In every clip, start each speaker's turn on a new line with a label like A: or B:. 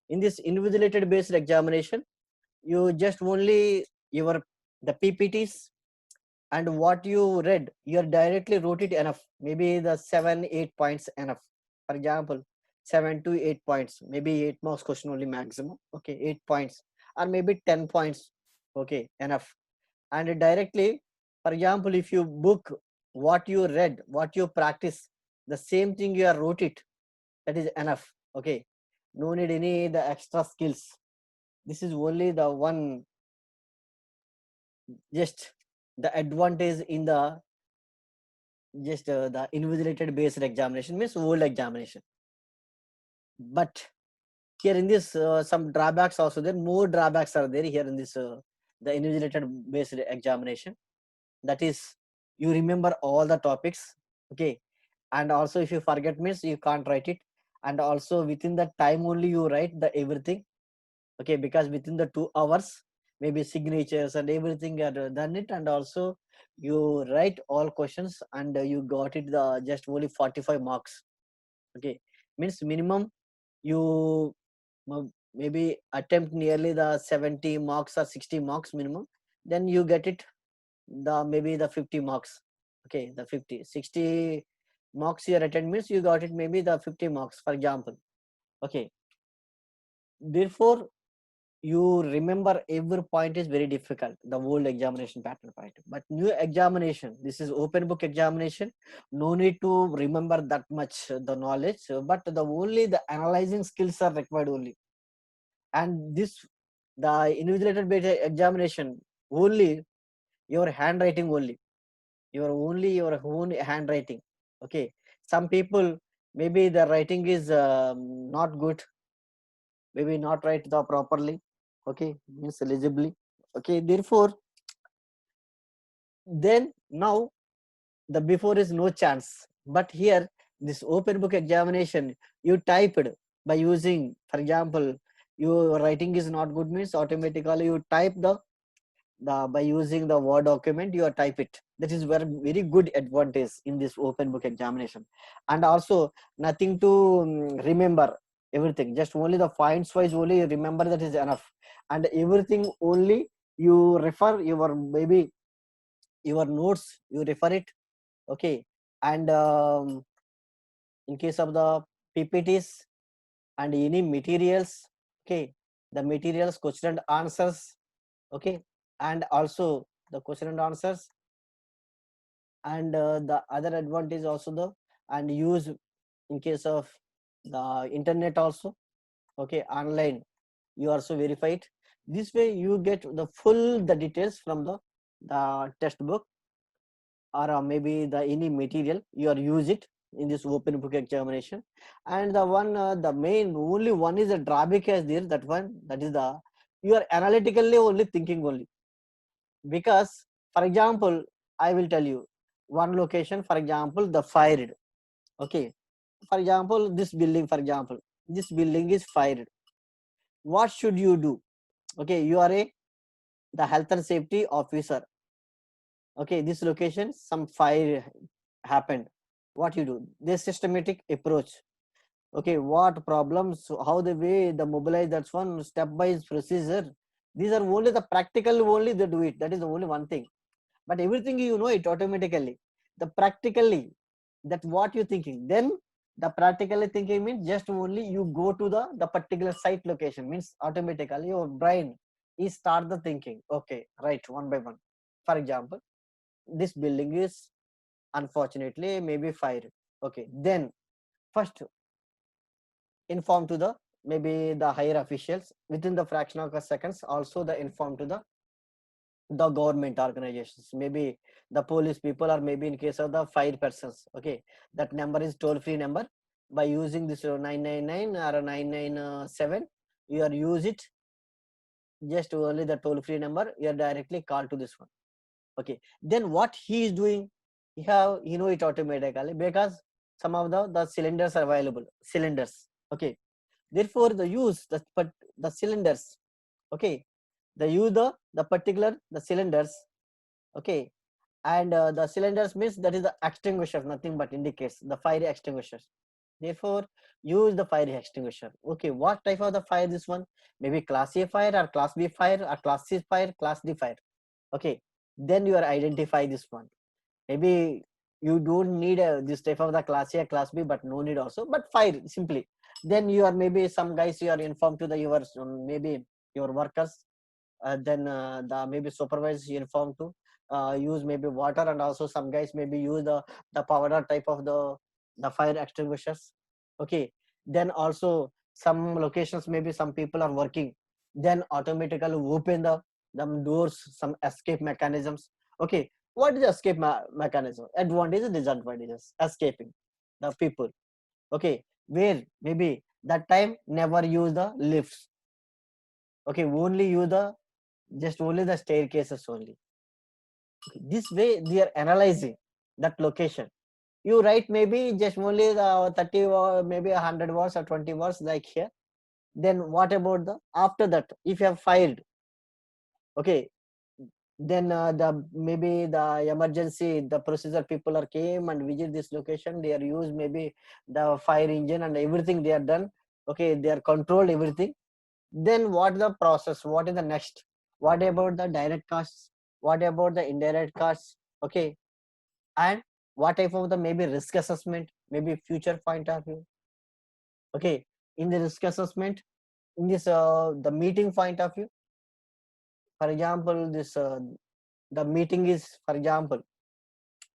A: In this invigilated based examination, you just only the PPTs and what you read, you directly wrote it enough. Maybe the 7-8 points enough. For example, 7 to 8 points, maybe 8 marks question only maximum. Okay, 8 points or maybe 10 points. Okay, enough. And directly, for example, if you book what you read, what you practice, the same thing you are wrote it, that is enough. Okay, no need any the extra skills. This is only the one, just the advantage in the the invigilated based examination, means old examination. But here in this some drawbacks also there, more drawbacks are there here in this the invigilated based examination. That is, you remember all the topics. Okay, and also if you forget means you can't write it, and also within the time only you write the everything. Okay, because within the 2 hours maybe signatures and everything are done it, and also you write all questions, and you got it the just only 45 marks. Okay, means minimum you maybe attempt nearly the 70 marks or 60 marks minimum, then you get it the maybe the 50 marks. Okay, the 50-60 marks you attend means you got it maybe the 50 marks, for example. Okay, therefore you remember every point is very difficult, the old examination pattern point. But new examination, this is open book examination, no need to remember that much the knowledge, but the only the analyzing skills are required only. And this, the invigilated based examination, only your handwriting only, your own handwriting. Okay, some people maybe the writing is not good, maybe not write the properly. Okay, means legibly. Okay, therefore then now the before is no chance, but here this open book examination you typed by using, for example, your writing is not good means automatically you type the by using the word document you type it. That is very good advantage in this open book examination. And also nothing to remember everything, just only the points wise only you remember, that is enough. And everything only you refer your maybe your notes, you refer it. Okay, and in case of the PPTs and any materials, okay, the materials question and answers. Okay, and also the question and answers, and the other advantage also the, and use in case of the internet also. Okay, online you also verify it. This way you get the full the details from the textbook, or maybe the any material you are use it in this open book examination. And the one the main only one is the drawback is there, that one, that is the, you are analytically only thinking only. Because for example, I will tell you one location, for example the fired. Okay, for example this building, for example this building is fired, what should you do? Okay, you are a the health and safety officer. Okay, this location some fire happened, what you do? This systematic approach. Okay, what problems, how the way the mobilize, that's one step by procedure. These are only the practical only they do it, that is the only one thing. But everything you know it automatically, the practically, that what you thinking, then the practically thinking means just only you go to the particular site location, means automatically your brain is start the thinking. Okay, right, one by one. For example, this building is unfortunately maybe fire. Okay, then first inform to the maybe the higher officials within the fraction of seconds, also the inform to the government organizations, maybe the police people, or maybe in case of the fire persons. Okay, that number is toll free number. By using this 999 or 997, you are use it, just only the toll free number, you are directly call to this one. Okay, then what he is doing, he know it automatically, because some of the cylinders are available, cylinders. Okay, therefore the use the cylinders. Okay, the use the particular the cylinders. Okay, and the cylinders means that is the extinguishers, nothing but indicates the fire extinguishers. Therefore, use the fire extinguisher. Okay, what type of the fire this one? Maybe class A fire or class B fire or class C fire, class D fire. Okay, then you are identify this one. Maybe you don't need this type of the class A, class B, but no need also. But fire simply. Then you are maybe some guys you are informed to the your maybe your workers. Then the maybe supervisors you informed to use maybe water, and also some guys maybe use the powder type of the fire extinguishers. Okay, then also some locations maybe some people are working, then automatically open the doors, some escape mechanisms. Okay, what is the escape mechanism? Advantages, disadvantages, escaping the people. Okay, where maybe that time never use the lifts. Okay, only use the just only the staircases only. Okay, this way they are analyzing that location. You write maybe just only the 30 or maybe 100 words or 20 words like here. Then what about the after that? If you have filed, okay, then the maybe the emergency the procedure people are came and visit this location. They are used maybe the fire engine and everything they are done. Okay, they are controlled everything. Then what the process? What is the next? What about the direct costs? What about the indirect costs? Okay, and what type of the maybe risk assessment, maybe future point of view. Okay, in the risk assessment, in this the meeting point of view. For example, this the meeting is, for example,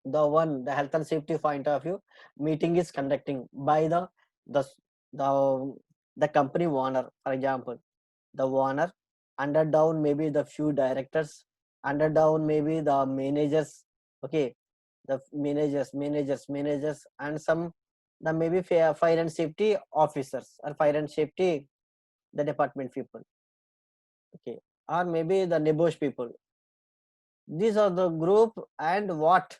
A: the health and safety point of view. Meeting is conducting by the the the company owner, for example the owner, under down maybe the few directors, under down maybe the managers. Okay, the managers and some the maybe fire and safety officers or fire and safety the department people. Okay, or maybe the neighbors people. These are the group. And what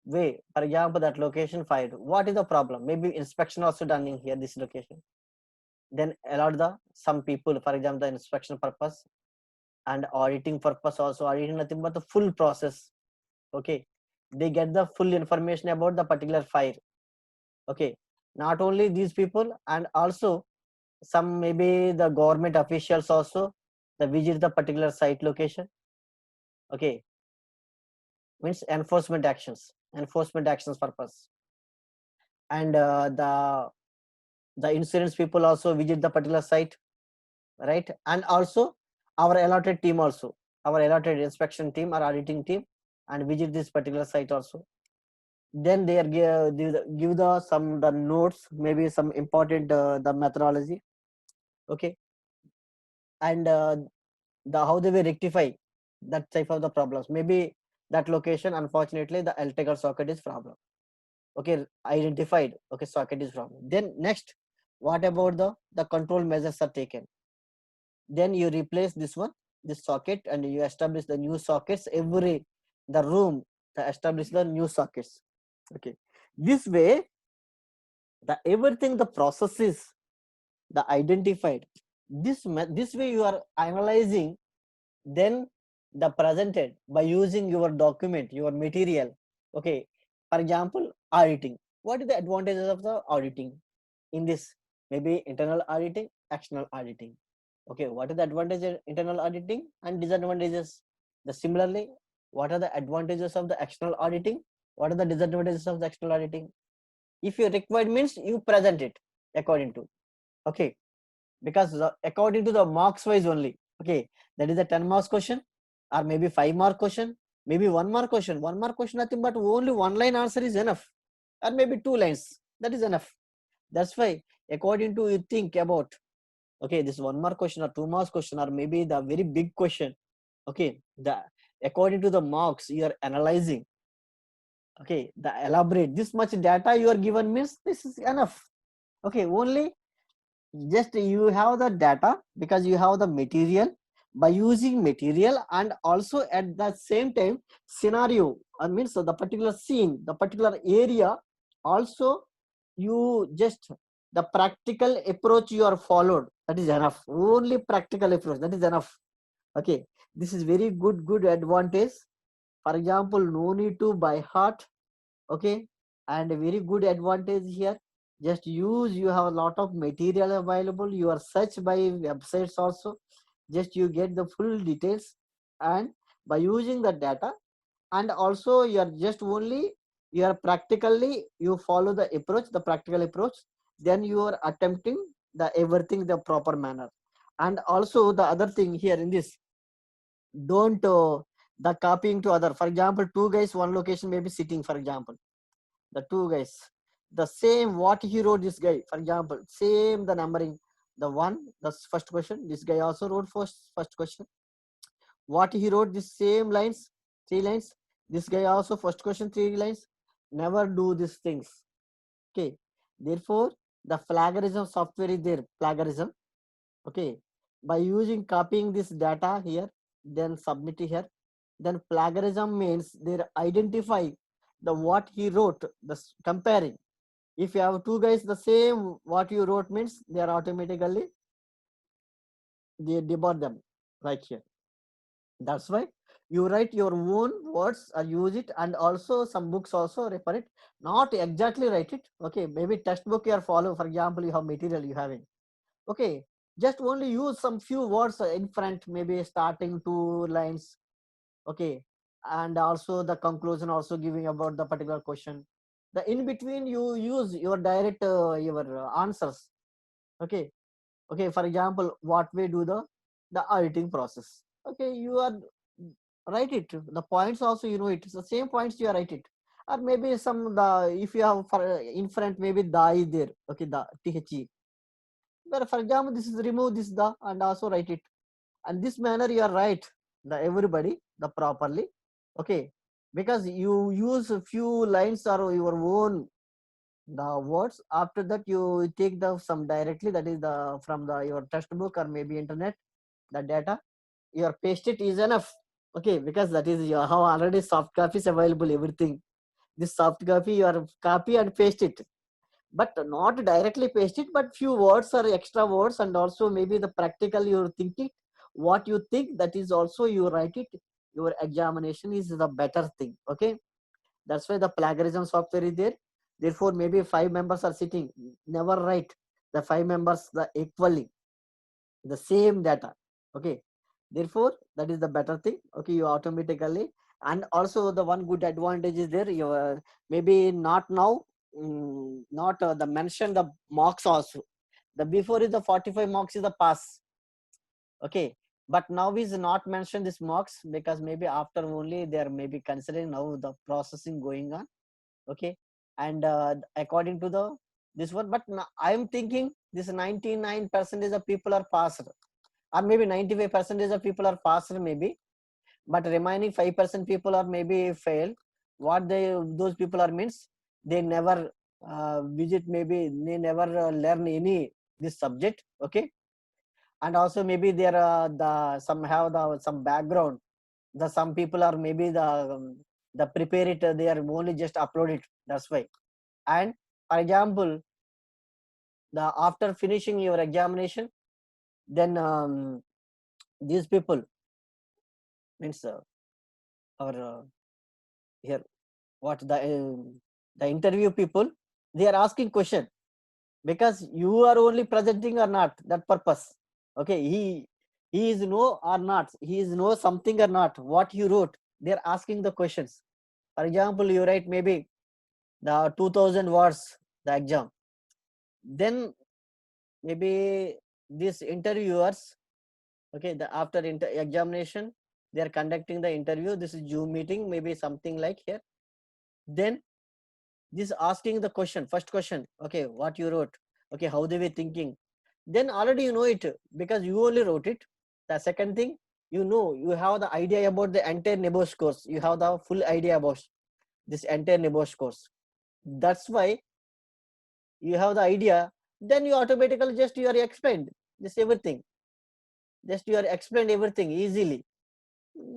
A: way, for example, that location fired, what is the problem? Maybe inspection also done in here this location. Then allowed the some people, for example the inspection purpose and auditing purpose also. Auditing nothing but the full process. Okay, they get the full information about the particular fire. Okay, not only these people, and also some maybe the government officials also the visit the particular site location. Okay, means enforcement actions purpose. And the insurance people also visit the particular site, right? And also our allotted team also, our allotted inspection team or auditing team, and visit this particular site also. Then they are give the some the notes, maybe some important the methodology. Okay, and the how they will rectify that type of the problems. Maybe that location unfortunately the electrical socket is problem. Okay, identified. Okay, socket is problem. Then next, what about the control measures are taken? Then you replace this socket, and you establish the new sockets every the room to establish the new sockets. Okay, this way the everything the process is the identified. This way you are analyzing, then the presented by using your document, your material. Okay, for example auditing. What is the advantages of the auditing in this? Maybe internal auditing, external auditing. Okay, what are the advantages of internal auditing and disadvantages? The similarly, what are the advantages of the external auditing? What are the disadvantages of the external auditing? If you required means you present it according to. Okay, because according to the marks wise only. Okay, that is a 10 marks question, or maybe 5 mark question, maybe 1 mark question. 1 mark question nothing but only one line answer is enough, or maybe 2 lines, that is enough. That's why according to you think about, okay, this 1 mark question or 2 marks question, or maybe the very big question. Okay, the according to the marks you are analyzing. Okay, the elaborate this much data you are given means this is enough. Okay, only just you have the data because you have the material. By using material and also at the same time scenario, means the particular scene, the particular area also, you just the practical approach you are followed, that is enough. Only practical approach, that is enough. Okay, this is very good advantage. For example, no need to by heart. Okay, and a very good advantage here. Just use, you have a lot of material available, you are search by websites also, just you get the full details, and by using the data, and also you are just only, you are practically, you follow the approach, the practical approach, then you are attempting the everything the proper manner. And also the other thing here in this, don't the copying to other. For example, two guys one location may be sitting, for example, the two guys, the same what he wrote, this guy, for example, same the numbering, the one, the first question, this guy also wrote first question, what he wrote, the same lines, 3 lines, this guy also first question 3 lines. Never do these things. Okay, therefore the plagiarism software is there, plagiarism. Okay, by using copying this data here, then submit it here, then plagiarism means they identify the what he wrote, the comparing. If you have two guys the same what you wrote, means they are automatically, they debug them right here. That's why you write your own words or use it, and also some books also refer it, not exactly write it. Okay, maybe textbook you are follow, for example, you have material you having. Okay, just only use some few words in front, maybe starting 2 lines. Okay, and also the conclusion also giving about the particular question, the in between you use your direct your answers. Okay, okay, for example, what we do the editing process. Okay, you are write it, the points also, you know, it's the same points you are write it, or maybe some the, if you have for in front maybe the is there. Okay, the the, but for example, this is remove this the and also write it, and this manner you are right, the everybody the properly. Okay, because you use a few lines or your own the words, after that you take the some directly, that is the from the your textbook or maybe internet, the data you are paste it is enough. Okay, because that is you have already soft copies available, everything, this soft copy you are copy and paste it, but not directly paste it, but few words or extra words, and also maybe the practical you're thinking, what you think, that is also you write it, your examination is the better thing. Okay, that's why the plagiarism software is there. Therefore maybe 5 members are sitting, never write the 5 members the equally the same data. Okay, therefore that is the better thing. Okay, you automatically, and also the one good advantage is there, you maybe not now, not the mention the marks also, the before is the 45 marks is the pass. Okay, but now is not mentioned this marks, because maybe after only they are maybe considering now the processing going on. Okay, and according to the this one, but I am thinking this 99% of people are passed, or maybe 95% of people are passed maybe, but remaining 5% people are maybe fail. What they, those people are means they never visit, maybe they never learn any this subject. Okay, and also maybe there are the some have the some background, the some people are maybe the prepare it, they are only just upload it, that's why. And for example, the after finishing your examination, then these people means our here what the interview people, they are asking question, because you are only presenting or not, that purpose. Okay, he is know or not, he is know something or not, what you wrote, they are asking the questions. For example, you write maybe the 2000 words the exam, then maybe these interviewers, okay, the after examination they are conducting the interview, this is Zoom meeting, maybe something like here, then this asking the question, first question, okay, what you wrote, okay, how they were thinking, then already you know it, because you only wrote it. The second thing, you know, you have the idea about the entire NEBOSH course, you have the full idea about this entire NEBOSH course, that's why you have the idea, then you automatically just you are explained this everything, just you are explained everything easily.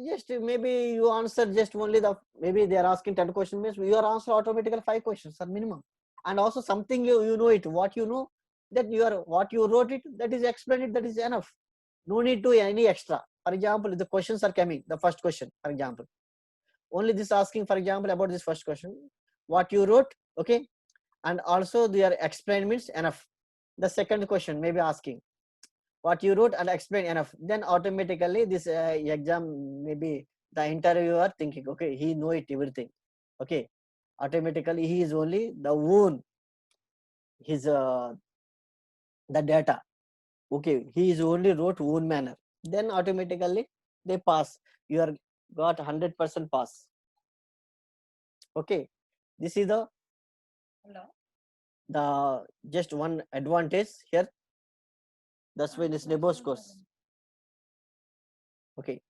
A: Just maybe you answer just only the, maybe they are asking 10 questions, means you are answer automatically 5 questions or minimum. And also something you know it, what you know, that you are what you wrote it, that is explained it, that is enough, no need to any extra. For example, if the questions are coming, the first question for example, only this asking for example about this first question, what you wrote. Okay, and also their explain means enough. The second question may be asking what you wrote and explain enough, then automatically this exam maybe the interviewer thinking, okay, he know it everything. Okay, automatically he is only the own his the data. Okay, he is only wrote own manner, then automatically they pass. You are got 100% pass. Okay, this is the just one advantage here. That's why this NEBOSH course. Okay,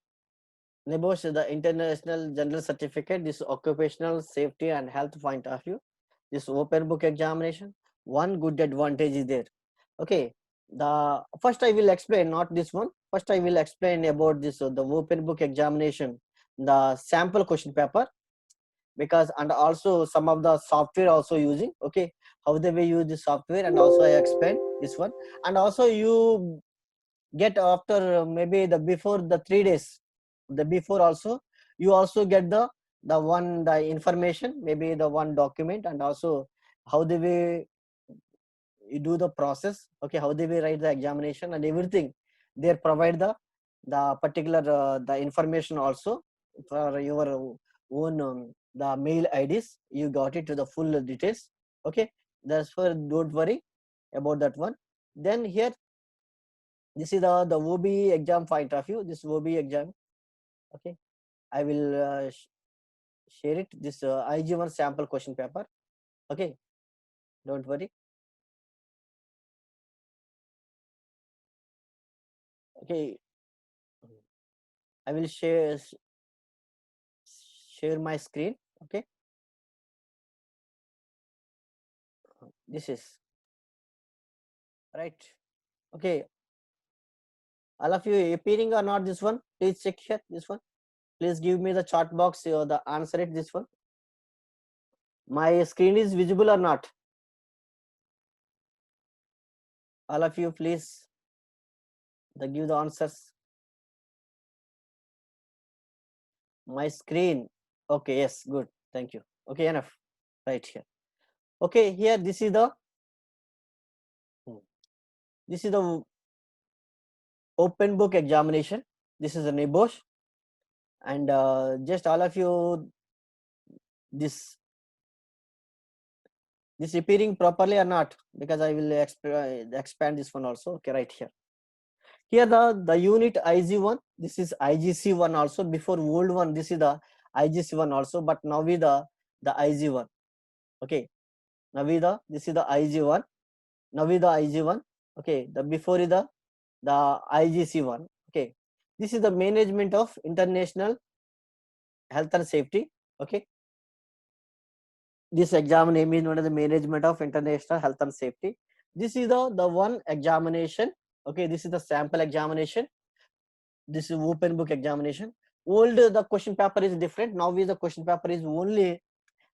A: NEBOSH is the International General Certificate. This occupational safety and health point of view. This open book examination. One good advantage is there. Okay, the first I will explain, not this one. First I will explain about this the open book examination, the sample question paper, because and also some of the software also using. Okay, how they will use the software, and also I explain this one, and also you get after maybe the before the 3 days, the before also you also get the one the information, maybe the one document, and also how they will you do the process. Okay, how they will write the examination and everything, they provide the particular the information also for your own the mail IDs. You got it to the full details. Okay, that's for, don't worry about that one. Then here, this is the OB exam point of view. This OB exam. Okay, I will share it. This IG1 sample question paper. Okay, don't worry. Okay, I will share my screen. Okay, this is right. Okay, all of you appearing or not this one? Please check here this one. Please give me the chat box or the answer it this one. My screen is visible or not? All of you please give the answers. My screen. Okay, yes, good. Thank you. Okay, enough. Right here. Okay, here this is the open book examination. This is a NEBOSH, and just all of you this appearing properly or not, because I will expand this one also. Okay, right here. Here the unit IG1, this is IGC1 also. Before old one, this is the IGC1 also, but now with the IG1. Okay, now with this is the IG1. Now with the IG1. Okay, the before is the IGC1. Okay, this is the management of international health and safety. Okay, this exam name is known as the management of international health and safety. This is the one examination. Okay, this is the sample examination. This is open book examination. Old the question paper is different. Now with the question paper is only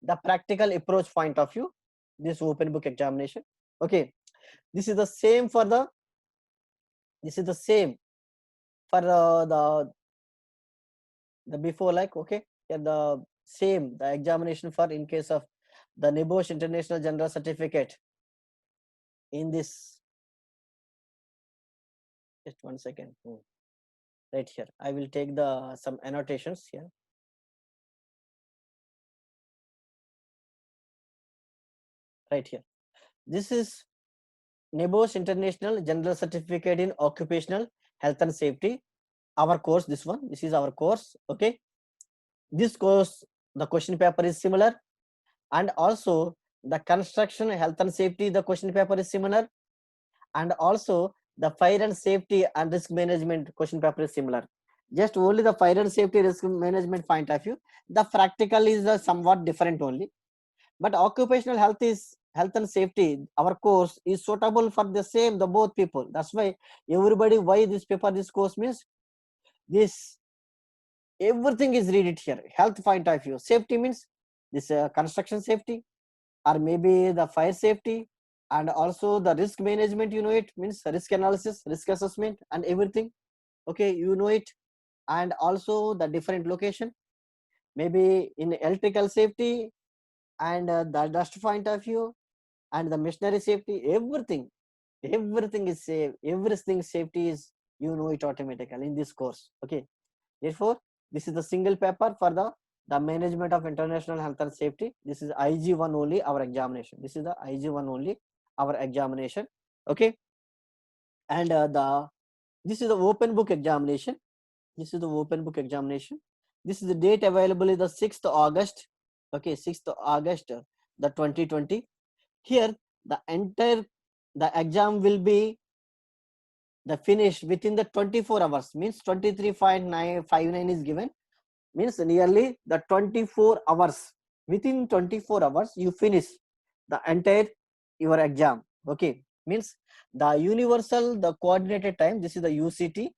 A: the practical approach point of view. This open book examination. Okay, this is the same for the the before, like, okay, yeah, the same the examination for in case of the NEBOSH International General Certificate. In this, just 1 second. Right here, I will take the some annotations here. Right here, this is NEBOSH International General Certificate in Occupational Health and Safety. Our course, this one, this is our course. Okay, this course, the question paper is similar, and also the construction health and safety, the question paper is similar, and also the fire and safety and risk management question paper is similar. Just only the fire and safety risk management point of view, the practical is somewhat different only. But occupational health and safety, our course is suitable for the same the both people. That's why everybody, why this paper, this course means this everything is read it here. Health point of view, safety means this construction safety, or maybe the fire safety, and also the risk management, you know, it means risk analysis, risk assessment, and everything. Okay, you know it. And also the different location, maybe in electrical safety and the dust point of view, and the machinery safety, everything is safe, everything safety is, you know it automatically in this course. Okay, therefore this is the single paper for the management of international health and safety. This is IG1 only our examination. This is the IG1 only our examination. Okay, and this is the open book examination. This is the open book examination. This is the date available is the 6th August. Okay, 6th August, the 2020. Here the exam will be the finish within the 24 hours, means 23.959 is given, means nearly the 24 hours. Within 24 hours you finish the entire your exam. Okay, means the universal, the coordinated time, this is the UCT,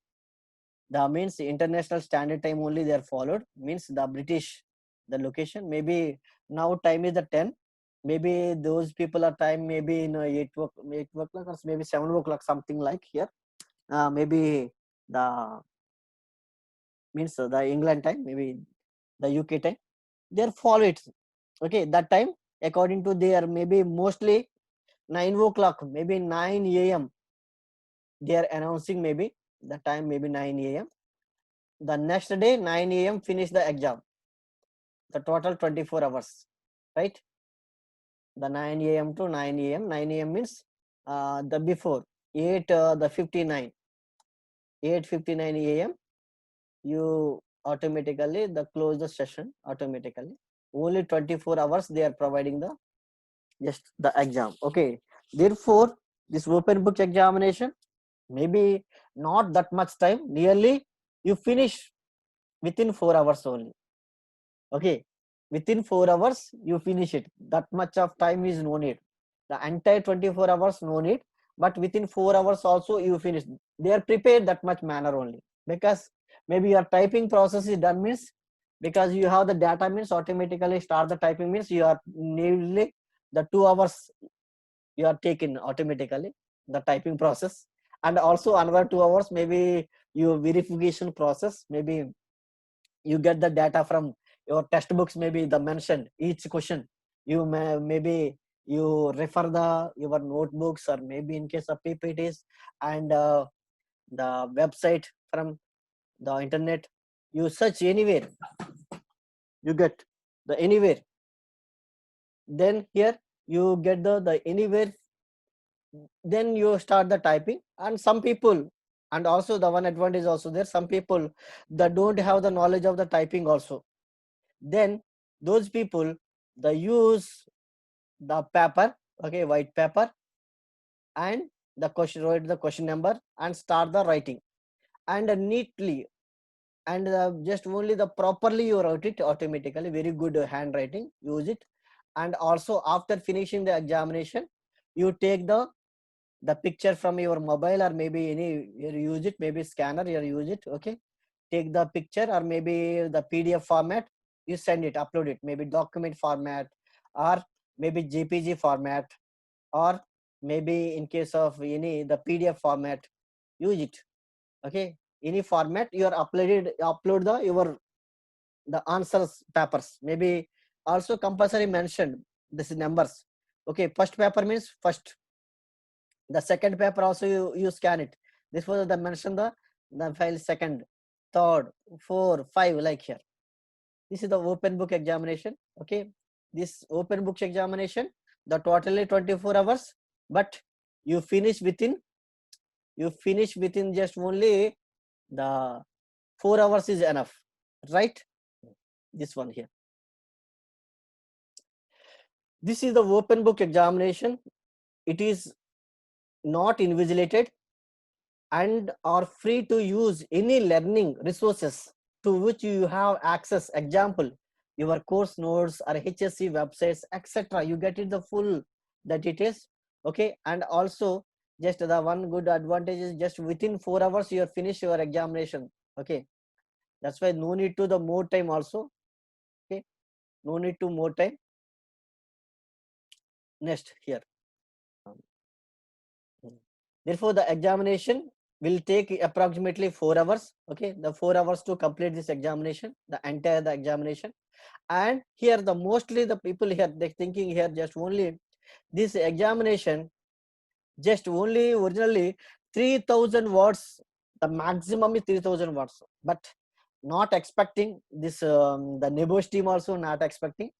A: the means international standard time only they are followed, means the British, the location. Maybe now time is the 10, maybe those people are time maybe in 8 o'clock or maybe 7 o'clock, something like here. Maybe the means the England time, maybe the UK time, they follow it. Okay, that time according to their, maybe mostly 9 o'clock, maybe 9 a.m. they are announcing, maybe the time, maybe 9 a.m. The next day 9 a.m. finish the exam, the total 24 hours, right? The 9 a.m. to 9 a.m. 9 a.m. means the before 8 the 59 8:59 a.m. you automatically the close the session automatically. Only 24 hours they are providing the just the exam. Okay, therefore this open book examination maybe not that much time, nearly you finish within 4 hours only. Okay, within 4 hours you finish it, that much of time is no need, the entire 24 hours no need, but within 4 hours also you finish. They are prepared that much manner only, because maybe your typing process is done, means because you have the data, means automatically start the typing, means you are nearly the 2 hours you are taken automatically the typing process, and also another 2 hours maybe your verification process, maybe you get the data from your textbooks, maybe the mentioned each question, you may maybe you refer the your notebooks, or maybe in case of PPTs, and the website from the internet, you search anywhere, you get the anywhere, then here you get the anywhere, then you start the typing. And some people, and also the one advantage also there, some people that don't have the knowledge of the typing also, then those people they use the paper, okay, white paper, and the question, write the question number and start the writing, and neatly, and just only the properly you write it automatically, very good handwriting, use it. And also after finishing the examination, you take the picture from your mobile, or maybe any you use it, maybe scanner you use it. Okay, take the picture, or maybe the PDF format, you send it, upload it, maybe document format, or maybe JPG format, or maybe in case of any the PDF format, use it. Okay, any format you are upload the your the answers papers, maybe also compulsory mentioned this is numbers. Okay, first paper means first, the second paper also you scan it, this was the mention the file second, third, four, five, like here. This is the open book examination. Okay, this open book examination, the totally 24 hours, but you finish within just only the 4 hours is enough, right? This one here, this is the open book examination. It is not invigilated and are free to use any learning resources to which you have access. Example, your course notes or HSC websites, etc. You get it the full the details. Okay, and also just the one good advantage is just within 4 hours you are finished your examination. Okay, that's why no need to the more time also. Okay, no need to more time. Next here. Therefore, the examination will take approximately 4 hours. Okay, the 4 hours to complete this examination, the entire the examination. And here the mostly the people here they thinking here just only this examination just only originally 3000 words, the maximum is 3000 words, but not expecting this, the Nebos team also not expecting,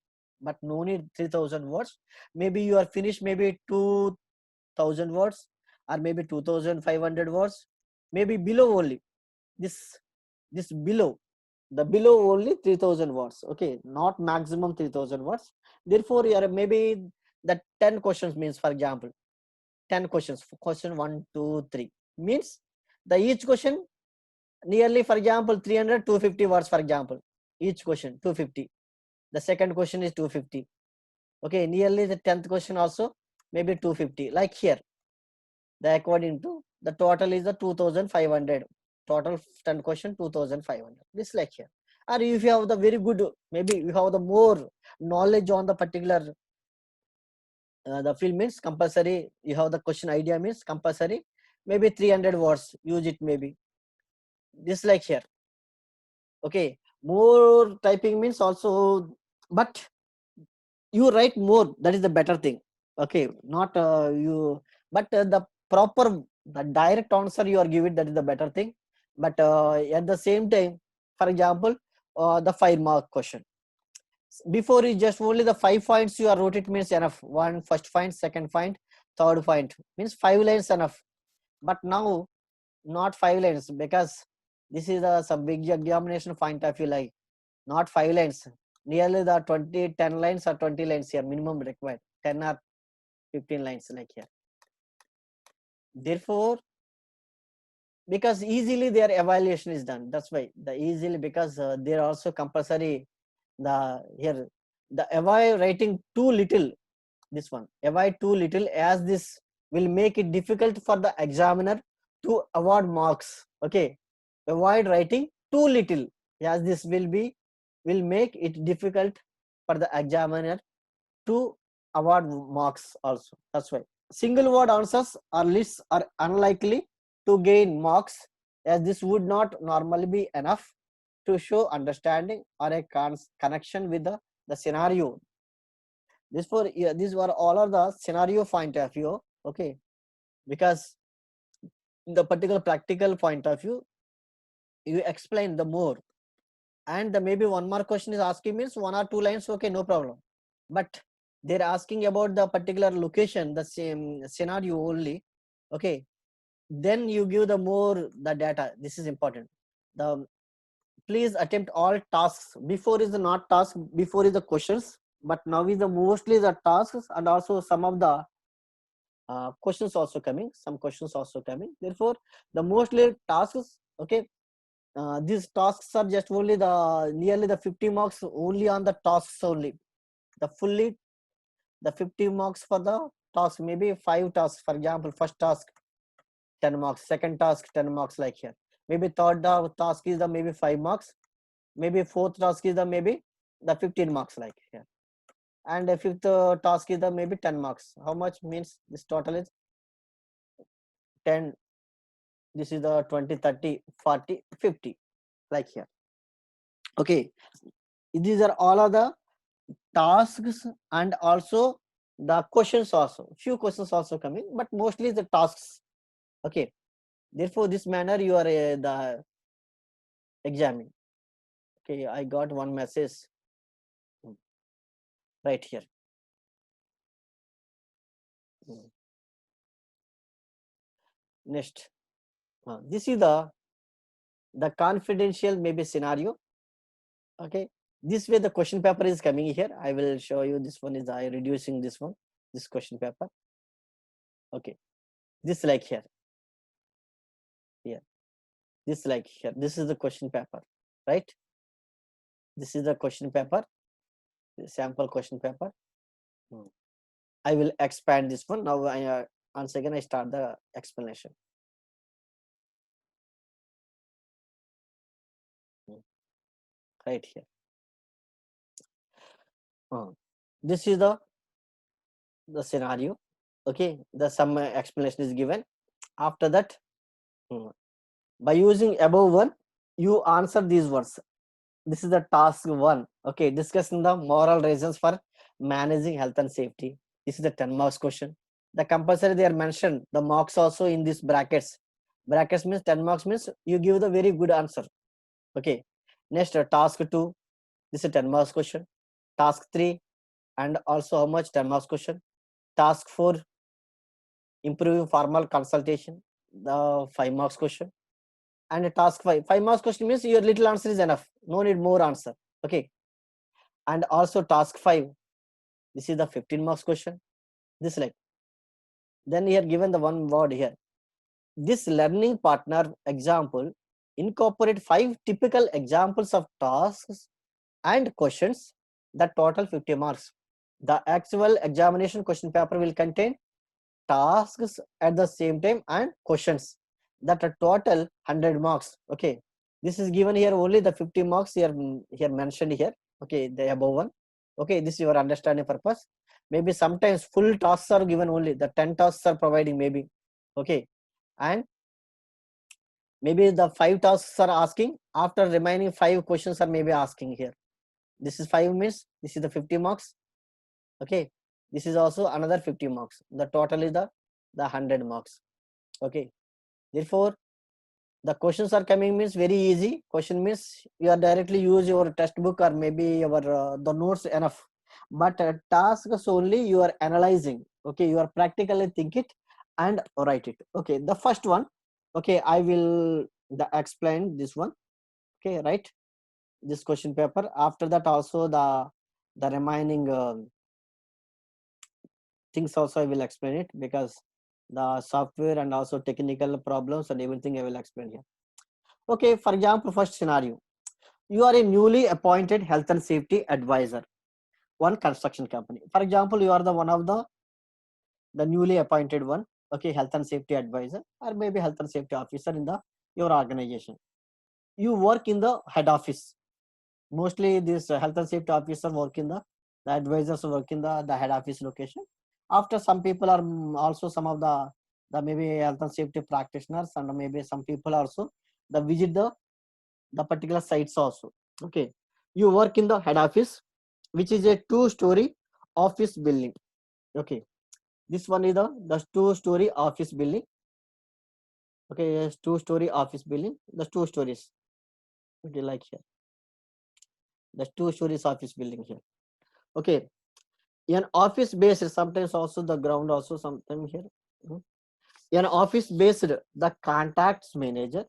A: but no need 3000 words. Maybe you are finished maybe 2000 words or maybe 2500 words, maybe below only this below, the below only 3000 words, okay, not maximum 3000 words. Therefore you are maybe the 10 questions means, for example, 10 questions, question 1 2 3 means the each question nearly, for example, 300 250 words, for example, each question 250, the second question is 250, okay, nearly the 10th question also maybe 250, like here the according to the total is the 2500, total 10 question 2500, this like here. Or if you have the very good, maybe you have the more knowledge on the particular the field means compulsory, you have the question idea means compulsory, maybe 300 words use it, maybe this like here, okay, more typing means also, but you write more, that is the better thing, okay, not you, but the proper, the direct answer you are giving, that is the better thing. But at the same time, for example, the 5 mark question, before is just only the 5 points you are wrote, it means enough, one first point, second point, third point means 5 lines enough. But now not 5 lines, because this is a some big examination point of view, like not 5 lines, nearly the 20 10 lines or 20 lines here minimum required, 10 or 15 lines like here. Therefore, because easily their evaluation is done, that's why the easily, because they are also compulsory, the here the avoid writing too little, this one avoid too little, as this will make it difficult for the examiner to award marks, okay, avoid writing too little, as this will make it difficult for the examiner to award marks also, that's why single word answers or lists are unlikely to gain marks, as this would not normally be enough to show understanding or a connection with the scenario. This for these were all of the scenario point of view, okay, because the particular practical point of view you explain the more, and the maybe one more question is asking means 1 or 2 lines, okay, no problem, but they're asking about the particular location, the same scenario only, okay, then you give the more the data, this is important. The please attempt all tasks, before is the not task, before is the questions, but now is the mostly the tasks, and also some of the questions also coming, some questions also coming. Therefore the mostly tasks, okay, these tasks are just only the nearly the 50 marks only on the tasks only, the fully the 50 marks for the task, maybe 5 tasks, for example, first task 10 marks, second task 10 marks, like here, maybe third task is the maybe 5 marks, maybe fourth task is the maybe the 15 marks, like here, and the fifth task is the maybe 10 marks. How much means this total is 10, this is the 20 30 40 50, like here, okay. These are all of the tasks, and also the questions also, few questions also coming, but mostly the tasks, okay. Therefore this manner you are the examining, okay. I got one message right here. Next, this is the confidential maybe scenario, okay. This way the question paper is coming here, I will show you. This one is I reducing this one, this question paper, okay. This like here, this like here, this is the question paper, right? This is the question paper, the sample question paper. I will expand this one now. Once again I start the explanation. Right here, this is the scenario, okay. The some explanation is given. After that, by using above one, you answer these words. This is the task one, okay. Discussing the moral reasons for managing health and safety. This is the 10 marks question. The compulsory they are mentioned the marks also in these brackets. Brackets means 10 marks means you give the very good answer. Okay. Next, task 2. This is 10 marks question. Task 3, and also how much 10 marks question. Task 4, improving formal consultation, the 5 marks question. And task 5 marks question means your little answer is enough, no need more answer. Okay. And also task 5, this is the 15 marks question. This like, then here given the one word here, this learning partner example incorporate 5 typical examples of tasks and questions that total 50 marks. The actual examination question paper will contain tasks at the same time and questions that are total 100 marks. Okay, this is given here only the 50 marks here mentioned here. Okay, the above one. Okay, this is your understanding purpose. Maybe sometimes full tasks are given only, the 10 tasks are providing maybe. Okay, and maybe the 5 tasks are asking, after remaining 5 questions are maybe asking here. This is 5 means this is the 50 marks. Okay, this is also another 50 marks. The total is the 100 marks. Okay, therefore the questions are coming means very easy. Question means you are directly use your textbook or maybe your the notes enough, but tasks only you are analyzing. Okay, you are practically think it and write it. Okay, the first one. Okay, I will explain this one. Okay, right, this question paper. After that also the remaining things also I will explain it, because the software and also technical problems and everything I will explain here. Okay, for example, first scenario, you are a newly appointed health and safety advisor, one construction company. For example, you are the one of the newly appointed one. Okay, health and safety advisor or maybe health and safety officer in the your organization. You work in the head office. Mostly this health and safety officer work in the advisors work in the head office location. After some people are also some of the maybe health and safety practitioners, and maybe some people also the visit the particular sites also. Okay, you work in the head office, which is a 2-story office building. Okay, this one is the 2-story office building. Okay, yes, 2-story office building, the 2 stories. Okay, like here, the 2 stories office building here. Okay, an office based, sometimes also the ground also sometimes here. An office based, the contacts manager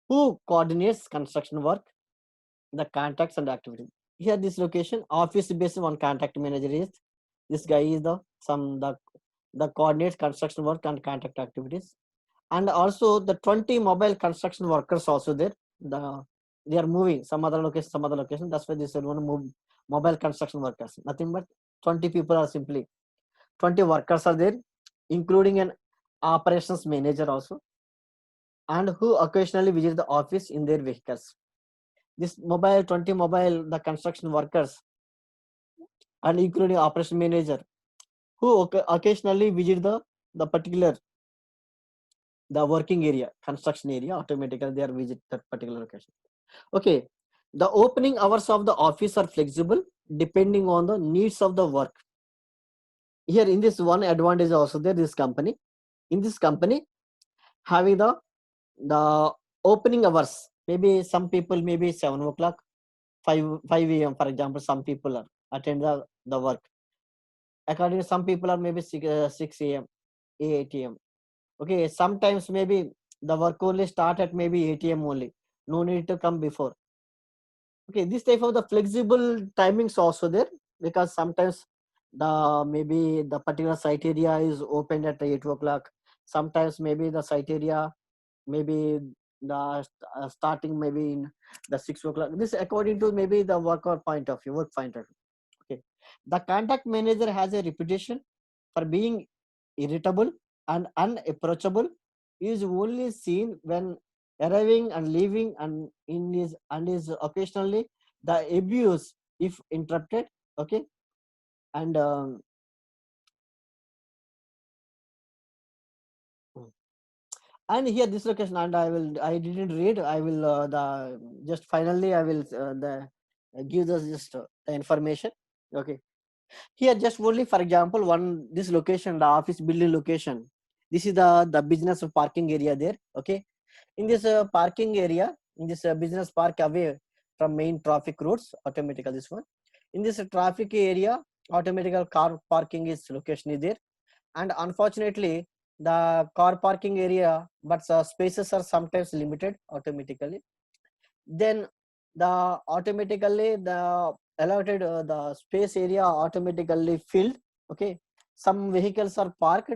A: who coordinates construction work, the contacts and activities. Here this location office based one contact manager is this guy is the coordinates construction work and contact activities. And also the 20 mobile construction workers also there, they are moving some other location, that's why this is one move mobile construction workers, nothing but 20 people are simply 20 workers are there, including an operations manager also, and who occasionally visit the office in their vehicles. This 20 mobile the construction workers and including operation manager who occasionally visit the particular the working area, construction area, automatically they are visit that particular location. Okay, the opening hours of the office are flexible depending on the needs of the work. Here in this one advantage also there, this company, in this company having the opening hours, maybe some people maybe 7 o'clock, 5 a.m. for example, some people are attend the work. According to some people are maybe 6 a.m., 8 a.m. Okay, sometimes maybe the work only start at maybe 8 a.m. only. No need to come before. Okay, this type of the flexible timings also there, because sometimes the maybe the particular site area is opened at 8 o'clock. Sometimes maybe the site area maybe the starting maybe in the 6 o'clock. This according to maybe the worker point of view, work point of view. Okay, the contact manager has a reputation for being irritable and unapproachable. He is only seen when arriving and leaving, and is occasionally the abuse if interrupted. Okay, and here this location, and I didn't read, I will the just finally I will give us just the information. Okay, Here just only for example this location, the office building location, this is the business parking area there. Okay, in this parking area, in this business park away from main traffic roads, automatically this one, in this traffic area, automatical car parking is location is there. And unfortunately the car parking area, but spaces are sometimes limited automatically. Then the automatically the allotted the space area automatically filled. Okay, some vehicles are parked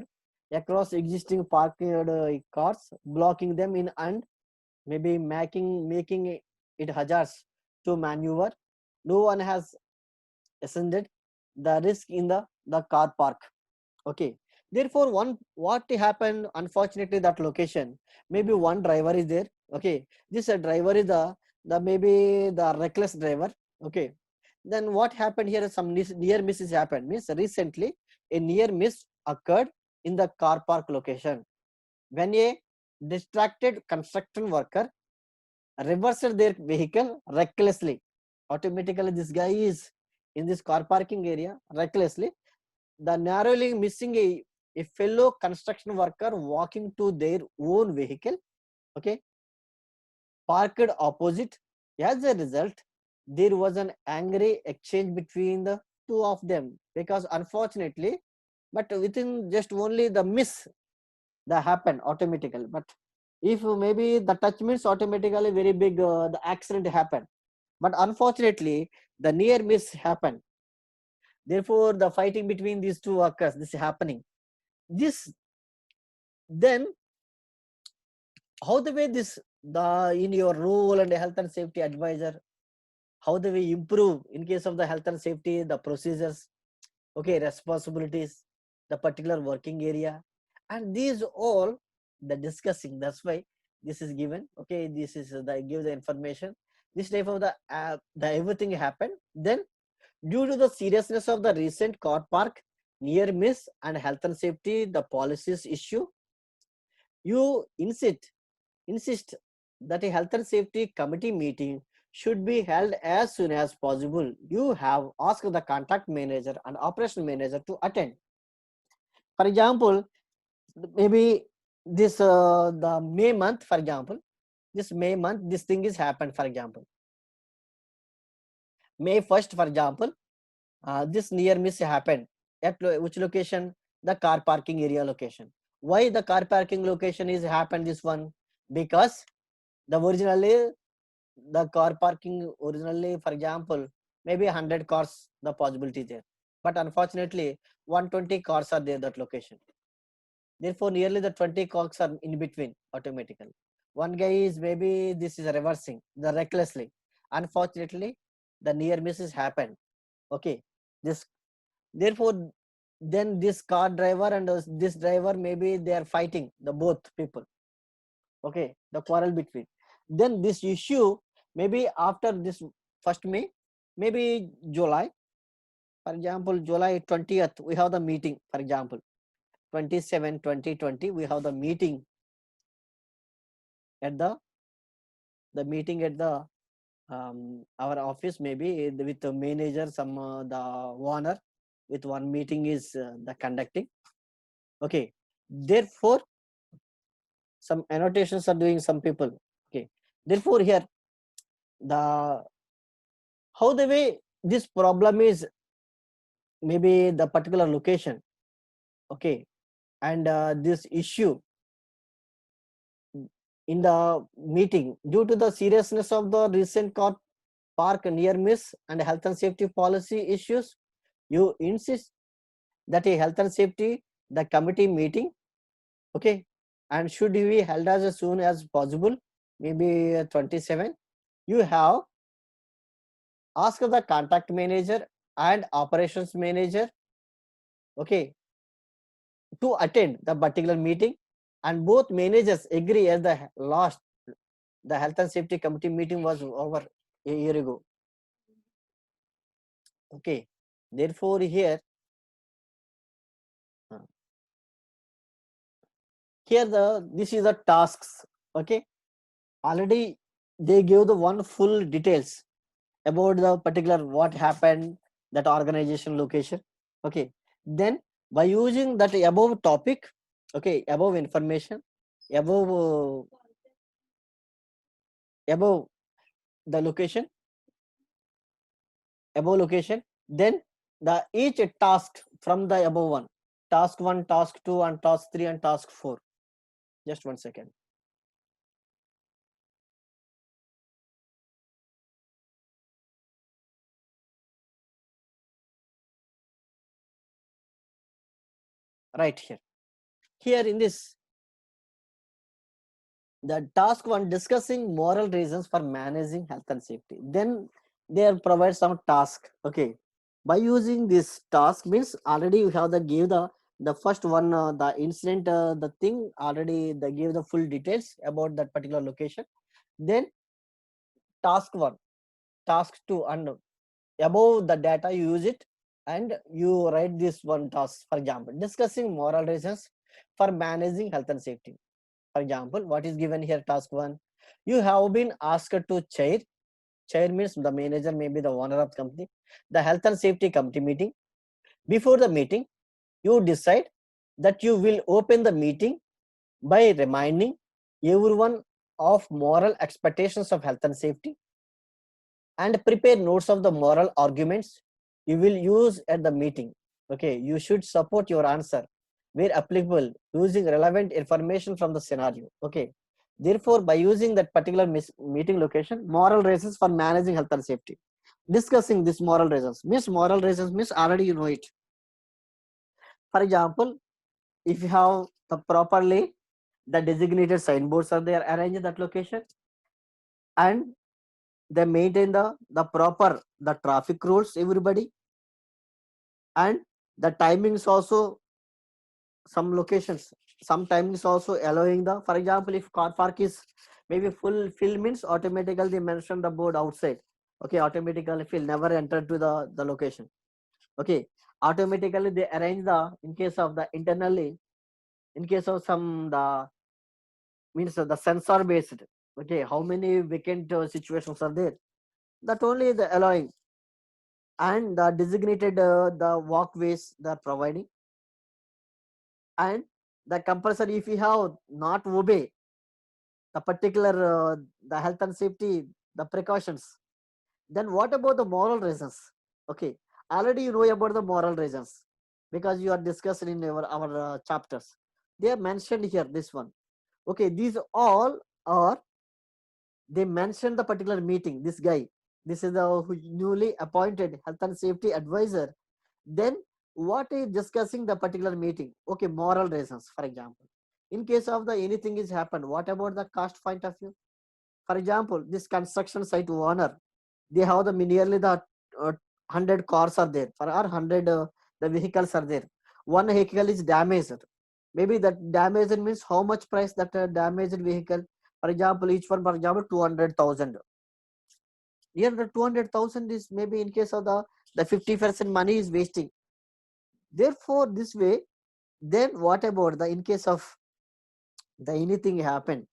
A: across existing parked cars, blocking them in and maybe making it hazardous to maneuver. No one has ascended the risk in the car park. Okay, therefore one what happened unfortunately that location, maybe one driver is there. Okay, this driver is the maybe the reckless driver. Okay, then what happened here, some near misses happened, means recently a near miss occurred in the car park location when a distracted construction worker reversed their vehicle recklessly. Automatically this guy is in this car parking area recklessly, the narrowly missing a fellow construction worker walking to their own vehicle. Okay, parked opposite. As a result, there was an angry exchange between the two of them, because unfortunately, but within just only the miss that happened automatically. But if maybe the touch means automatically very big, the accident happened. But unfortunately, the near miss happened. Therefore, the fighting between these two occurs. This is happening. This then how the way this the in your role and health and safety advisor, how the way improve in case of the health and safety, the procedures, okay, responsibilities, the particular working area, and these all the discussing. That's why this is given. Okay, this is the give the information. This type of the everything happened. Then due to the seriousness of the recent car park near miss and health and safety the policies issue, you insist that a health and safety committee meeting should be held as soon as possible. You have asked the contact manager and operation manager to attend. For example, maybe this the May month, for example, this May month, this thing is happened. For example, May 1st, for example, this near miss happened at which location? The car parking area location. Why the car parking location is happened this one? Because the originally the car parking originally, for example, maybe 100 cars the possibility there, but unfortunately 120 cars are there that location. Therefore nearly the 20 cars are in between automatically. One guy is maybe this is reversing the recklessly, unfortunately the near misses happened. Okay, this therefore then this car driver and this driver, maybe they are fighting the both people. Okay, the quarrel between, then this issue maybe after this 1st May, maybe July, for example July 20th we have the meeting. For example 27 2020 we have the meeting at the meeting at the our office, maybe with the manager, some the owner, with one meeting is the conducting. Okay, therefore some annotations are doing some people. Okay, therefore here the how the way this problem is maybe the particular location. Okay, and this issue in the meeting, due to the seriousness of the recent car park near miss and health and safety policy issues, you insist that a health and safety the committee meeting, okay, and should be held as soon as possible, maybe 27. You have asked the contact manager and operations manager, okay, to attend the particular meeting, and both managers agree as the last the health and safety committee meeting was over a year ago. Okay, therefore here uh, here the this is the tasks. Okay, already they gave the one full details about the particular what happened, that organization location. Okay, then by using that above topic, okay, above information, above above the location, above location, then the each task from the above one, task 1, task 2, and task 3, and task 4. Just 1 second. Right here. Here in this, the task 1 discussing moral reasons for managing health and safety. Then they provide some task. Okay, by using this task means already you have the give the first one, the incident, the thing already they give the full details about that particular location. Then task 1, task 2, and above the data you use it, and you write this one task. For example, discussing moral reasons for managing health and safety. For example, what is given here, task 1, you have been asked to chair. Chair means the manager, maybe the owner of the company, the health and safety committee meeting. Before the meeting, you decide that you will open the meeting by reminding everyone of moral expectations of health and safety, and prepare notes of the moral arguments you will use at the meeting. Okay, you should support your answer where applicable using relevant information from the scenario. Okay, therefore, by using that particular meeting location, moral reasons for managing health and safety. Discussing this moral reasons means already you know it. For example, if you have the properly the designated signboards are there arranged at that location, and they maintain the proper the traffic rules everybody, and the timings also, some locations, some timings also allowing the, for example, if car park is maybe full fill means automatically they mention the board outside. Okay, automatically fill, never enter to the location. Okay, automatically they arrange the, in case of the internally, in case of some the means the sensor based. Okay, how many vacant situations are there, that only the allowing, and the designated the walkways they are providing, and the compulsory if you have not obey the particular the health and safety the precautions, then what about the moral reasons? Okay, already you know about the moral reasons because you are discussing in our chapters. They are mentioned here, this one. Okay, these all are, they mentioned the particular meeting, this guy, this is the newly appointed health and safety advisor. Then what is discussing the particular meeting? Okay, moral reasons. For example, in case of the anything is happened, what about the cost point of view? For example, this construction site owner, they have the nearly the 100 cars are there, for our 100 the vehicles are there. One vehicle is damaged, maybe that damaged means how much price that damaged vehicle. For example, each one, for example, 200,000. Here the 200,000 is maybe in case of the 50% money is wasting. Therefore, this way, then what about the, in case of the anything happen,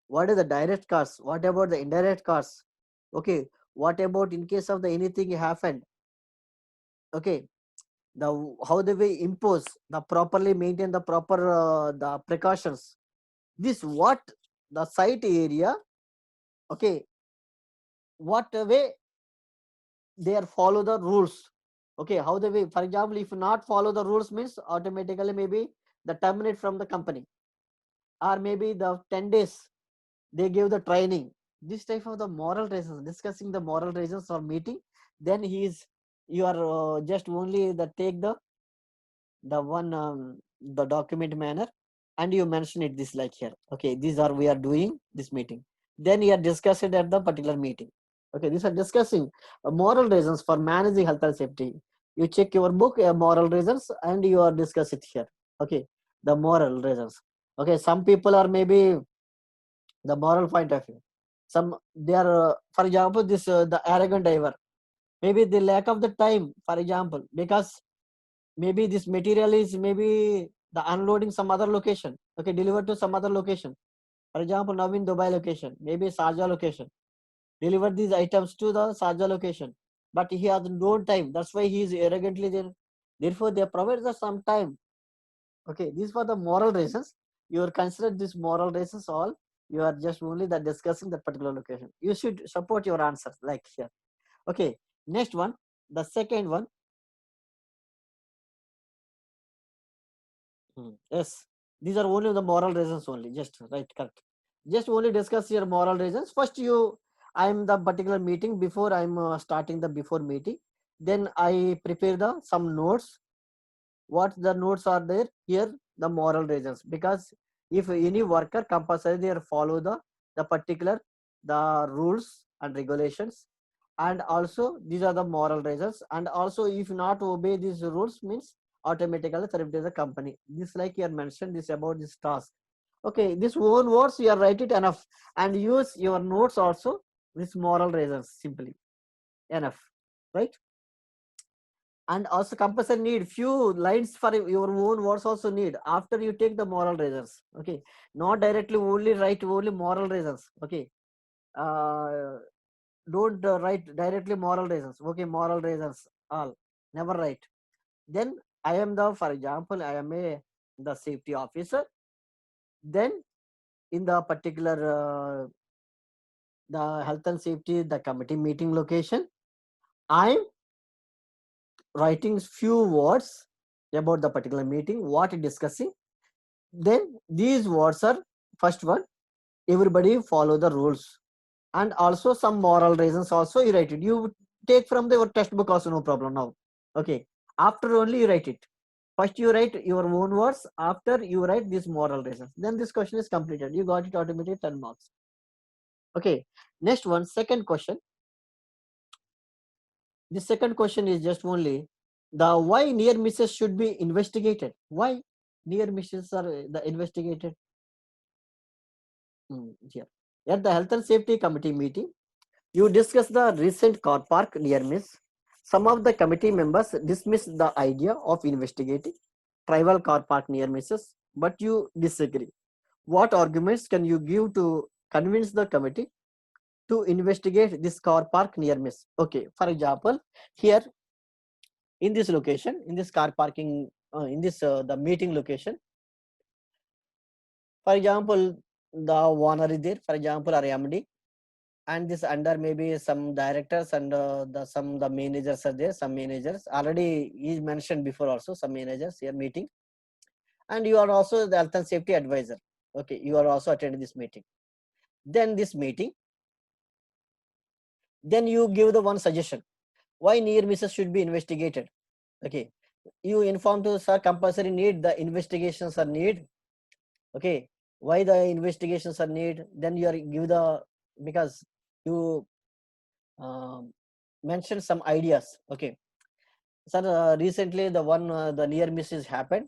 A: what are the direct costs, what about the indirect costs? Okay, what about in case of the anything happened? Okay, the how they will impose the properly maintain the proper the precautions, this what the site area. Okay, what way they are follow the rules. Okay, how they will, for example, if not follow the rules means automatically maybe the terminate from the company, or maybe the 10 days they give the training. This type of the moral reasons, discussing the moral reasons or meeting, then he is, you are just only the take the one the document manner, and you mention it this like here. Okay, these are we are doing this meeting, then you are discussing at the particular meeting. Okay, these are discussing moral reasons for managing health and safety. You check your book moral reasons and you are discuss it here. Okay, the moral reasons. Okay, some people are maybe the moral point of view, some they are for example this the arrogant driver, maybe the lack of the time, for example, because maybe this material is maybe the unloading some other location. Okay, delivered to some other location. For example, now in Dubai location, maybe Sharjah location, deliver these items to the Sharjah location. but he has no time. That's why he is arrogantly there. Therefore, they provide us some time. Okay, these were the moral reasons. You are considered these moral reasons all. You are just only the discussing that particular location. You should support your answers like here. Okay, next one, the second one. Yes, these are only the moral reasons only. Just right, correct. Just only discuss your moral reasons. First, I am the particular meeting before I'm starting the before meeting. Then I prepare the some notes. What the notes are there here? The moral reasons. Because if any worker compulsory they follow the particular the rules and regulations, and also these are the moral reasons. And also if not obey these rules means automatically terminate the company. This like you mentioned this about this task. Okay, this own words you are write it enough and use your notes also this moral reasons simply enough, right? And also compulsory need few lines for your own words also need after you take the moral reasons. Okay, not directly only write only moral reasons. Okay, uh, don't write directly moral reasons. Okay, moral reasons all never write. Then I am the, for example, I am a the safety officer. Then in the particular the health and safety the committee meeting location, I'm writing few words about the particular meeting what discussing. Then these words are first one, everybody follow the rules, and also some moral reasons also you write it. You take from the your textbook also no problem now. Okay, after only you write it. First you write your own words, after you write these moral reasons. Then this question is completed. You got it automatically 10 marks. Okay, next one, second question. The second question is just only the why near misses should be investigated. Why near misses are the investigated? Here. At the Health and Safety Committee meeting, you discuss the recent car park near miss. Some of the committee members dismissed the idea of investigating tribal car park near misses, but you disagree. What arguments can you give to convince the committee to investigate this car park near miss? Okay, for example, here in this location, in this car parking, in this the meeting location, for example, the owner is there, for example, our MD, and this under maybe some directors and the some the managers are there. Some managers already is mentioned before also. Some managers here meeting, and you are also the health and safety advisor. Okay, you are also attending this meeting. Then this meeting, then you give the one suggestion why near misses should be investigated. Okay, you inform to sir compulsory need the investigations are need. Okay, why the investigations are need? Then you are give the because you mention some ideas. Okay, sir, recently the one the near misses happened.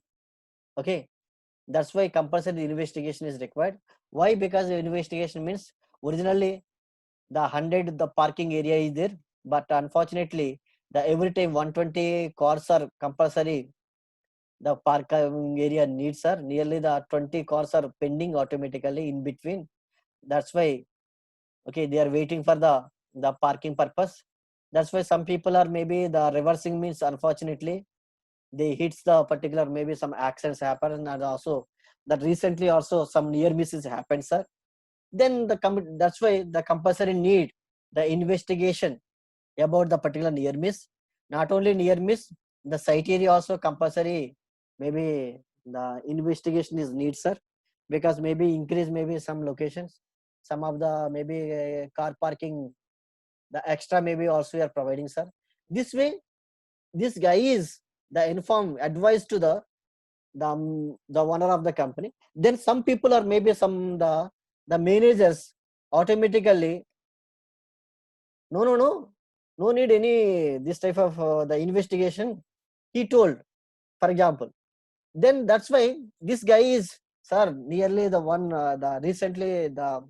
A: Okay, that's why compulsory investigation is required. Why? Because the investigation means originally the 100 the parking area is there, but unfortunately the every time 120 cars are compulsory the parking area needs are nearly the 20 cars are pending automatically in between. That's why okay they are waiting for the parking purpose. That's why some people are maybe the reversing means unfortunately they hits the particular maybe some accidents happen, and also that recently also some near misses happened, sir. Then that's why the compulsory need the investigation about the particular near miss. Not only near miss, the site area also compulsory. Maybe the investigation is need, sir, because maybe increase maybe some locations, some of the maybe car parking, the extra maybe also you are providing, sir. This way, this guy is the inform advice to the owner of the company. Then some people are maybe some the managers automatically no need any this type of the investigation. He told, for example. Then that's why this guy is sir nearly the one the recently the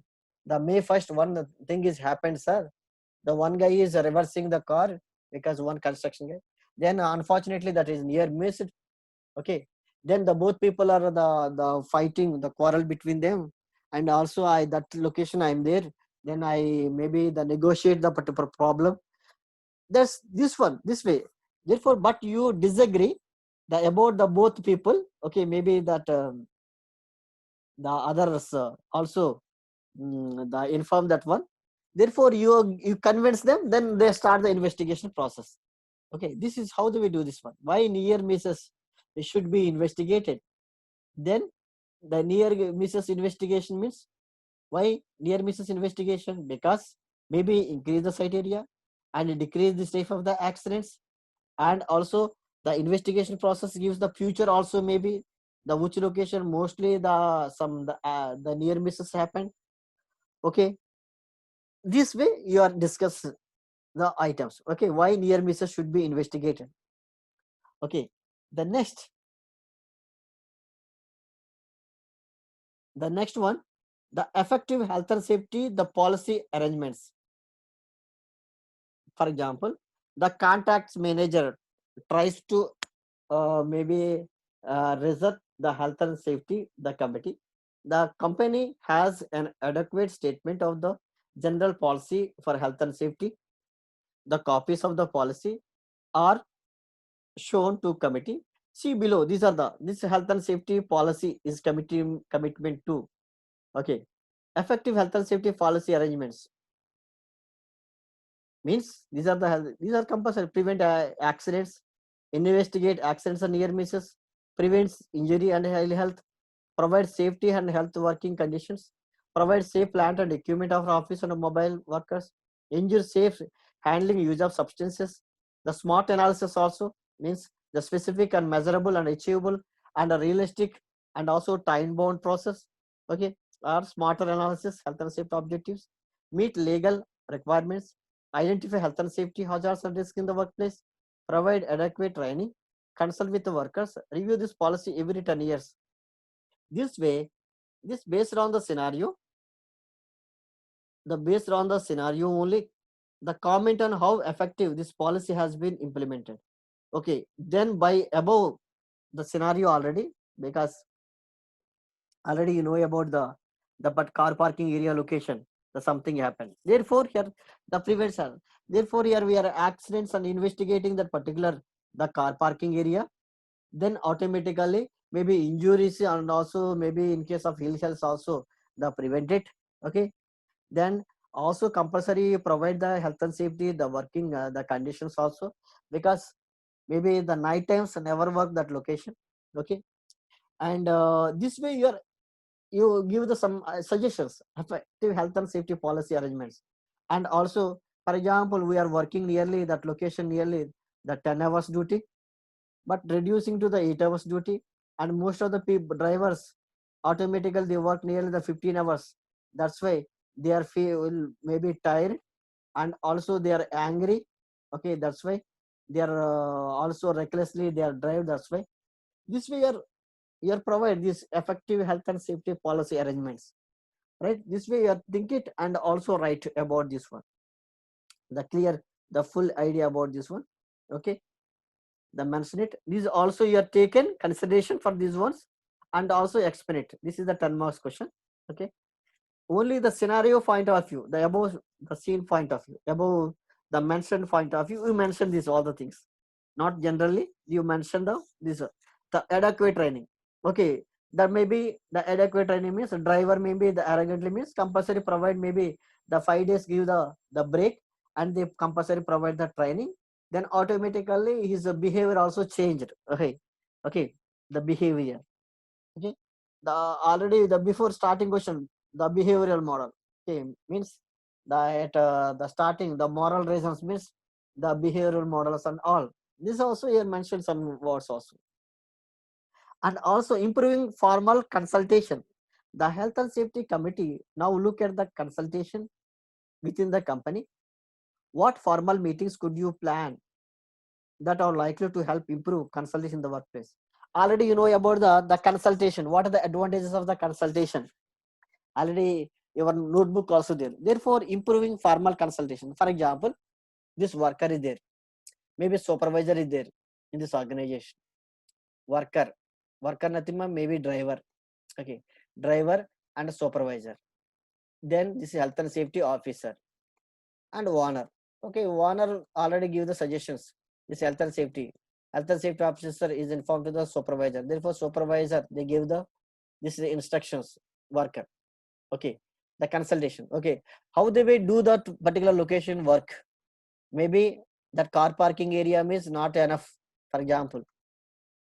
A: May 1st one thing is happened, sir. The one guy is reversing the car because one construction guy. Then unfortunately that is near missed. Okay, then the both people are the fighting the quarrel between them, and also I that location I'm there. Then I maybe the negotiate the particular problem. That's this one, this way. Therefore, but you disagree about the both people. Okay, maybe that the others also the inform that one. Therefore, you convince them, then they start the investigation process. Okay, this is how do we do this one. Why near misses should be investigated? Then the near misses investigation means, why near misses investigation? Because maybe increase the site area and decrease the safe of the accidents, and also the investigation process gives the future also, maybe the which location mostly the near misses happen. Okay, this way you are discuss the items. Okay, why near misses should be investigated. Okay, the next one, the effective health and safety, the policy arrangements. For example, the contacts manager tries to maybe reset the health and safety the committee. The company has an adequate statement of the general policy for health and safety. The copies of the policy are shown to committee. See below, these are this health and safety policy is committee commitment to. Okay, effective health and safety policy arrangements means these are compulsory. Prevent accidents, investigate accidents and near misses, prevents injury and ill health, provide safety and health working conditions, provide safe plant and equipment of office and mobile workers, ensure safe handling use of substances. The SMART analysis also means the specific and measurable and achievable and a realistic and also time bound process. Okay, or smarter analysis, health and safety objectives, meet legal requirements, identify health and safety hazards and risks in the workplace, provide adequate training, consult with the workers, review this policy every 10 years. This way, this based on the scenario, based on the scenario only, the comment on how effective this policy has been implemented. Okay, then by above the scenario already, because already you know about the but car parking area location, the something happened. Therefore, here the prevention. Therefore, here we are accidents and investigating that particular the car parking area. Then automatically maybe injuries and also maybe in case of ill health also the prevent it. Okay, then also compulsory provide the health and safety the working the conditions also, because maybe the night times never work that location. Okay, and this way you give the some suggestions effective health and safety policy arrangements. And also, for example, we are working nearly that location nearly the 10 hours duty, but reducing to the 8 hours duty, and most of the people drivers automatically they work nearly the 15 hours. That's why they are feel maybe tired, and also they are angry. Okay, that's why they are also recklessly they are drive. That's why this way you are provide this effective health and safety policy arrangements, right? This way you are think it and also write about this one, the clear the full idea about this one. Okay, the mention it. These also you are taken consideration for these ones, and also explain it. This is the 10 marks question. Okay, only the scenario point of view, the above the scene point of view, above the mentioned point of view, you mention these all the things, not generally you mention the adequate training. Okay, that maybe the adequate training means the driver maybe the arrogantly means compulsory provide maybe the 5 days give the break, and they compulsory provide the training, then automatically his behavior also changed. Okay, okay, the behavior. Okay, the already the before starting question, the behavioral model. Okay, means that the starting the moral reasons means the behavioral models and all. This also here mentioned some words also. And also improving formal consultation. The health and safety committee now look at the consultation within the company. What formal meetings could you plan that are likely to help improve consultation in the workplace? Already you know about the consultation. What are the advantages of the consultation? Already your notebook also there. Therefore, improving formal consultation. For example, this worker is there, maybe supervisor is there in this organization. Worker nothing but maybe driver. Okay, driver and supervisor. Then this is health and safety officer and owner. Okay, owner already give the suggestions. This health and safety officer is informed to the supervisor. Therefore, supervisor they give the this instructions worker. Okay, the consultation. Okay, how they will do that particular location work? Maybe that car parking area means not enough, for example,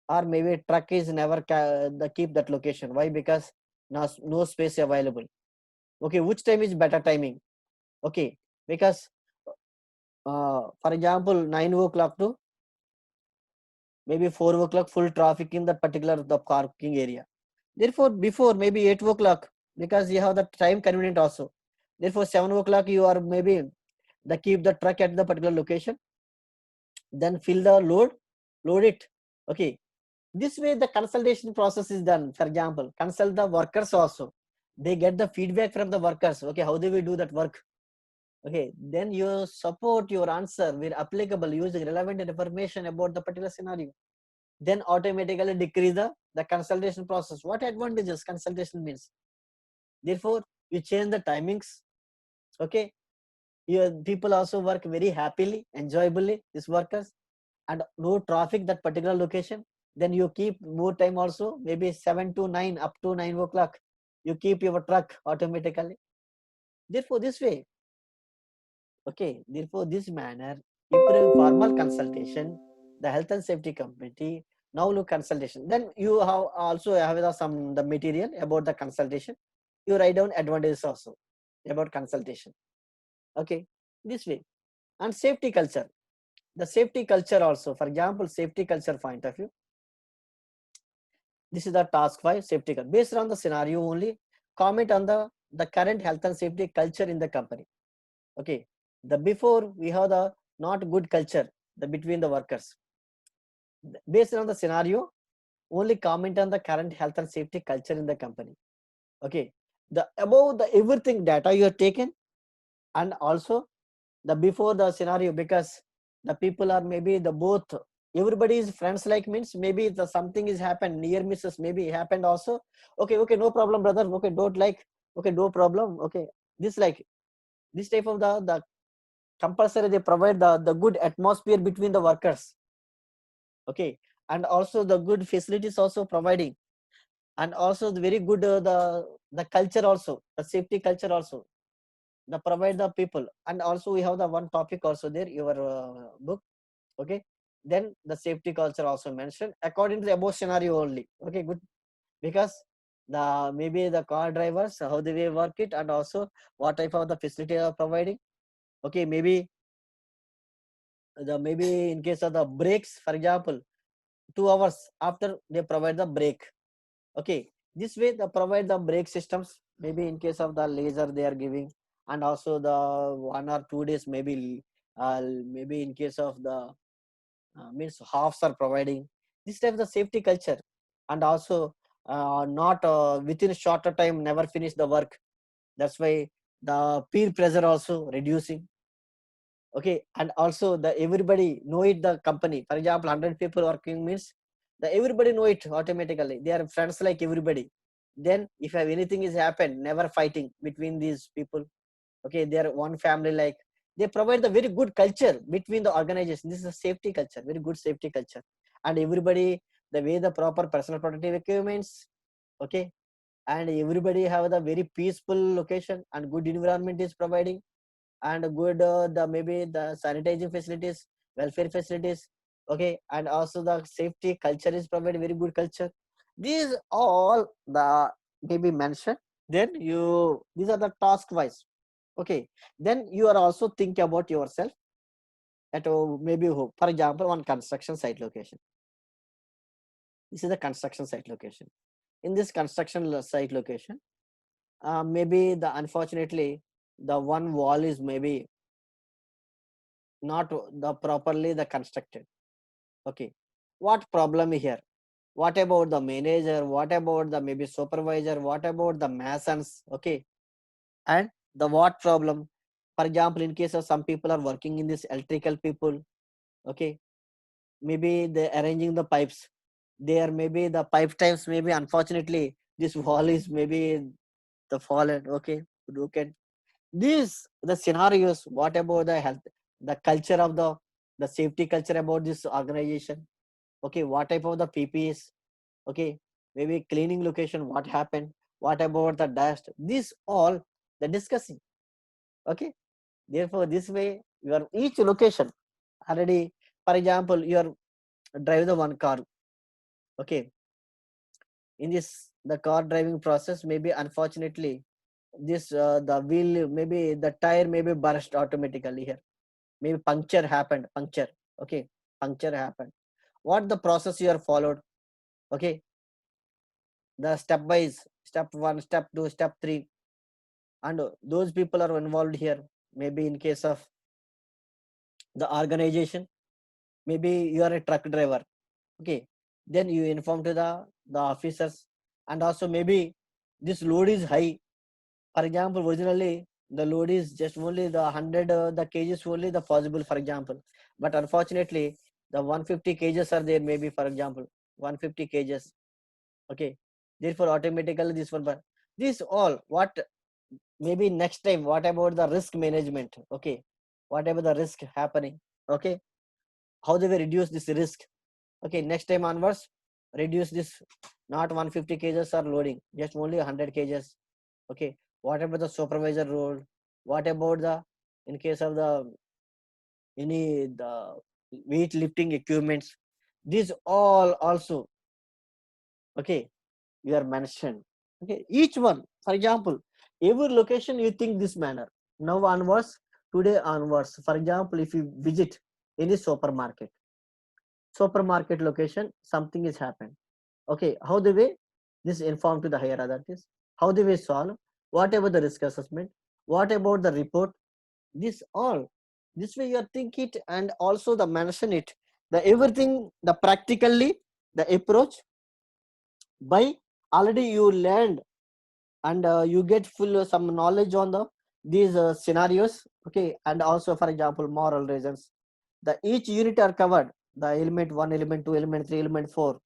A: or maybe truck is never the keep that location. Why? Because no space available. Okay, which time is better timing? Okay, because for example 9 o'clock to maybe 4 o'clock full traffic in that particular the parking area. Therefore before maybe 8 o'clock, because you have the time convenient also. Therefore 7 o'clock you are maybe the keep the truck at the particular location, then fill the load it. Okay, this way the consultation process is done. For example, consult the workers also, they get the feedback from the workers. Okay, how they will do that work. Okay, then you support your answer where applicable using relevant information about the particular scenario. Then automatically decrease the consultation process. What advantages consultation means? Therefore, you change the timings. Okay, your people also work very happily, enjoyably, these workers, and no traffic that particular location. Then you keep more time also, maybe 7 to 9 up to 9 o'clock. You keep your truck automatically. Therefore, this way. Okay, therefore, this manner improve formal consultation, the health and safety committee. Now look consultation. Then you have also have some the material about the consultation. You write down advantages also about consultation. Okay, this way. And safety culture. The safety culture also, for example, safety culture point of view. This is the task 5 safety culture. Based on the scenario only, comment on the current health and safety culture in the company. Okay, the before we have the not good culture the between the workers. Based on the scenario, only comment on the current health and safety culture in the company. Okay, the above the everything data you have taken, and also the before the scenario, because the people are maybe the both everybody is friends like means maybe the something is happened near misses maybe happened also. Okay, okay, no problem brother. Okay, don't like. Okay, no problem. Okay, this like this type of the compulsory they provide the good atmosphere between the workers. Okay, and also the good facilities also providing, and also the very good the culture also, the safety culture also the provide the people. And also we have the one topic also there your book. Okay, then the safety culture also mentioned according to the above scenario only. Okay, good, because the maybe the car drivers how they will work it, and also what type of the facility are providing. Okay, maybe the maybe in case of the brakes, for example 2 hours after they provide the brake. Okay, this way they provide the brake systems, maybe in case of the laser they are giving, and also the 1 or 2 days maybe maybe in case of the means halves are providing this type of the safety culture. And also not within a shorter time never finish the work. That's why the peer pressure also reducing. Okay, and also the everybody know it the company. For example, 100 people working means the everybody know it automatically. They are friends like everybody. Then if anything is happened, never fighting between these people. Okay, they are one family like. They provide the very good culture between the organization. This is a safety culture, very good safety culture. And everybody the way the proper personal protective equipments. Okay, and everybody have the very peaceful location and good environment is providing, and good the maybe the sanitizing facilities, welfare facilities. Okay, and also the safety culture is provided very good culture. These all the maybe mentioned. Then you these are the task wise. Okay, then you are also think about yourself at maybe for example one construction site location. This is the construction site location. In this construction site location, maybe the unfortunately the one wall is maybe not the properly the constructed. Okay, what problem here? What about the manager? What about the maybe supervisor? What about the masons? Okay, and the what problem? For example, in case of some people are working in this electrical people. Okay, maybe they arranging the pipes. There maybe the pipe times maybe unfortunately this wall is maybe the fallen. Okay, look at these the scenarios. What about the health? the culture of the safety culture about this organization. Okay, what type of the PPs? Okay, maybe cleaning location, what happened, what about the dust, this all the discussing. Okay, therefore this way your each location already, for example, you are drive the one car. Okay, in this the car driving process, maybe unfortunately this the wheel, maybe the tire maybe burst automatically here, maybe puncture happened, puncture. Okay, puncture happened, what the process you are followed. Okay, the step wise, step 1, step 2, step 3, and those people are involved here. Maybe in case of the organization, maybe you are a truck driver. Okay, then you inform to the officers, and also maybe this load is high. For example, originally the load is just only the 100 the kgs only the possible, for example, but unfortunately the 150 kgs are there, maybe for example 150 kgs. Okay, therefore automatically this one, but this all what, maybe next time what about the risk management. Okay, whatever the risk happening. Okay, how they will reduce this risk. Okay, next time onwards reduce this, not 150 kgs are loading, just only 100 kgs. Okay, what about the supervisor role, what about the, in case of the any the weight lifting equipments, these all also. Okay, you are mentioned. Okay, each one, for example, every location you think this manner. Now onwards, today onwards, for example, if you visit any supermarket location, something is happened. Okay, how the way this inform to the higher authorities, how they will solve, whatever the risk assessment, what about the report, this all, this way you are think it, and also the mention it, the everything, the practically the approach, by already you learned, and you get full some knowledge on the these scenarios. Okay, and also for example moral reasons, the each unit are covered, the element 1, element 2, element 3, element 4,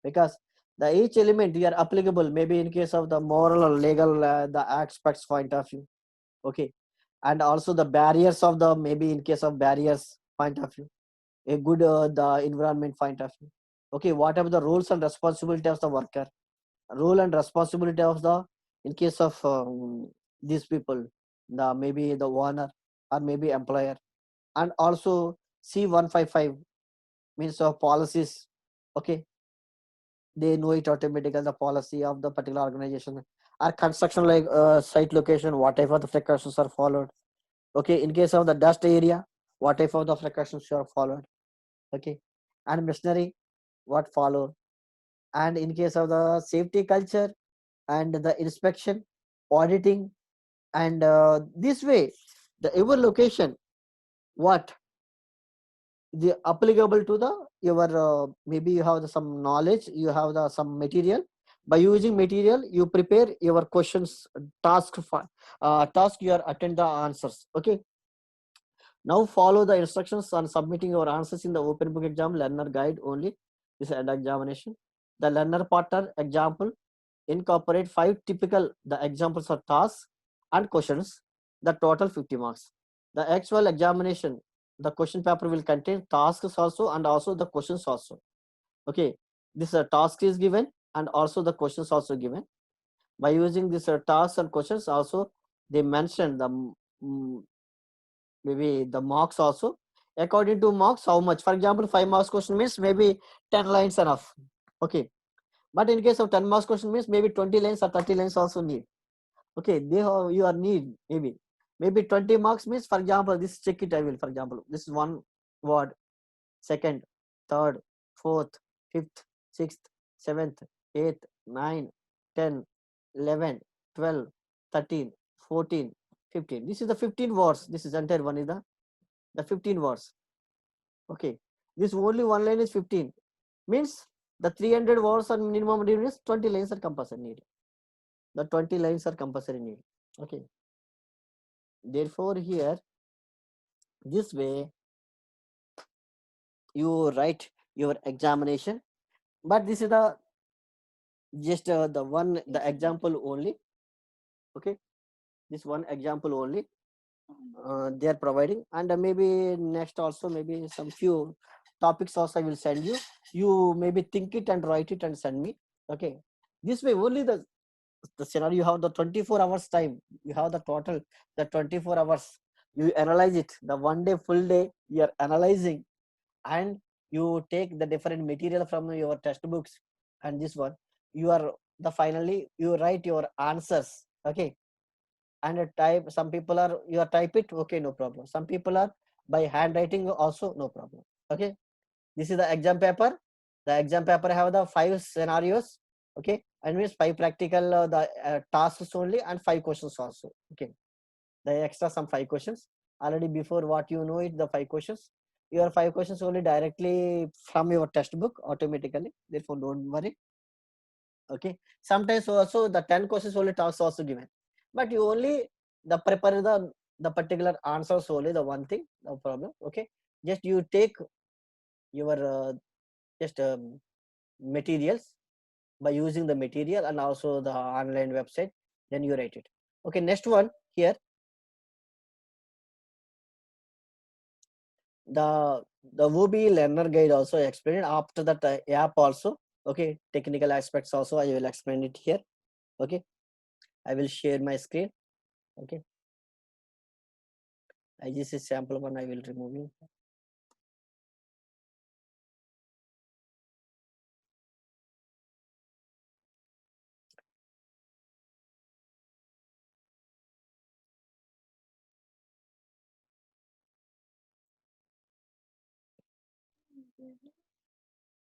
A: because the each element you are applicable, maybe in case of the moral or legal the aspects point of view. Okay, and also the barriers of the, maybe in case of barriers point of view, a good the environment point of view. Okay, whatever the roles and responsibility of the worker, role and responsibility of the, in case of these people, the maybe the owner or maybe employer, and also C155 means of policies. Okay, they know it automatically, the policy of the particular organization or construction like site location, whatever the precautions are followed. Okay, in case of the dust area, whatever the precautions are followed. Okay, and machinery, what follow, and in case of the safety culture and the inspection, auditing, and this way the every location, what the applicable to the your maybe you have the, some knowledge, you have the some material, by using material you prepare your questions, task task you are attend the answers. Okay, now follow the instructions on submitting your answers in the open book exam learner guide only. This is examination, the learner partner example incorporate 5 typical the examples of tasks and questions, the total 50 marks. The actual examination, the question paper will contain tasks also and also the questions also. Okay, this task is given and also the questions also given. By using this tasks and questions also, they mention the maybe the marks also. According to marks, how much? For example, 5 marks question means maybe 10 lines enough. Okay, but in case of 10 marks question means maybe 20 lines or 30 lines also need. Okay, they have your need, maybe 20 marks means, for example, this check it I will, for example, this is one word, second, third, fourth, fifth, sixth, seventh, eighth, 9, 10, 11, 12, 13, 14, 15. This is the 15 words, this is entire one is the 15 words. Okay, this only one line is 15 means the 300 words are minimum means 20 lines are compulsory need, the 20 lines are compulsory need. Okay, therefore here this way you write your examination, but this is the just the one the example only. Okay, this one example only. they are providing, and maybe next also maybe some few topics also I will send you. You maybe think it and write it and send me. Okay, this way only the scenario, you have the 24 hours time, you have the total, the 24 hours, you analyze it, the one day full day you are analyzing, and you take the different material from your textbooks, and this one you are the finally you write your answers. Okay, and type, some people are you are type it, okay, no problem, some people are by handwriting also, no problem. Okay, this is the exam paper. The exam paper have the 5 scenarios. Okay, and means 5 practical the tasks only, and 5 questions also. Okay, the extra some 5 questions already before what you know it, the 5 questions, your 5 questions only directly from your textbook automatically, therefore don't worry. Okay, sometimes also the 10 questions only tasks also given, but you only the prepare the particular answers only, the one thing, no problem. Okay, just you take your just materials by using the material and also the online website, then you write it. Okay, next one here, the WB learner guide also explained after that app also. Okay, technical aspects also I will explain it here. Okay, I will share my screen. Okay, I just is sample one, I will remove it.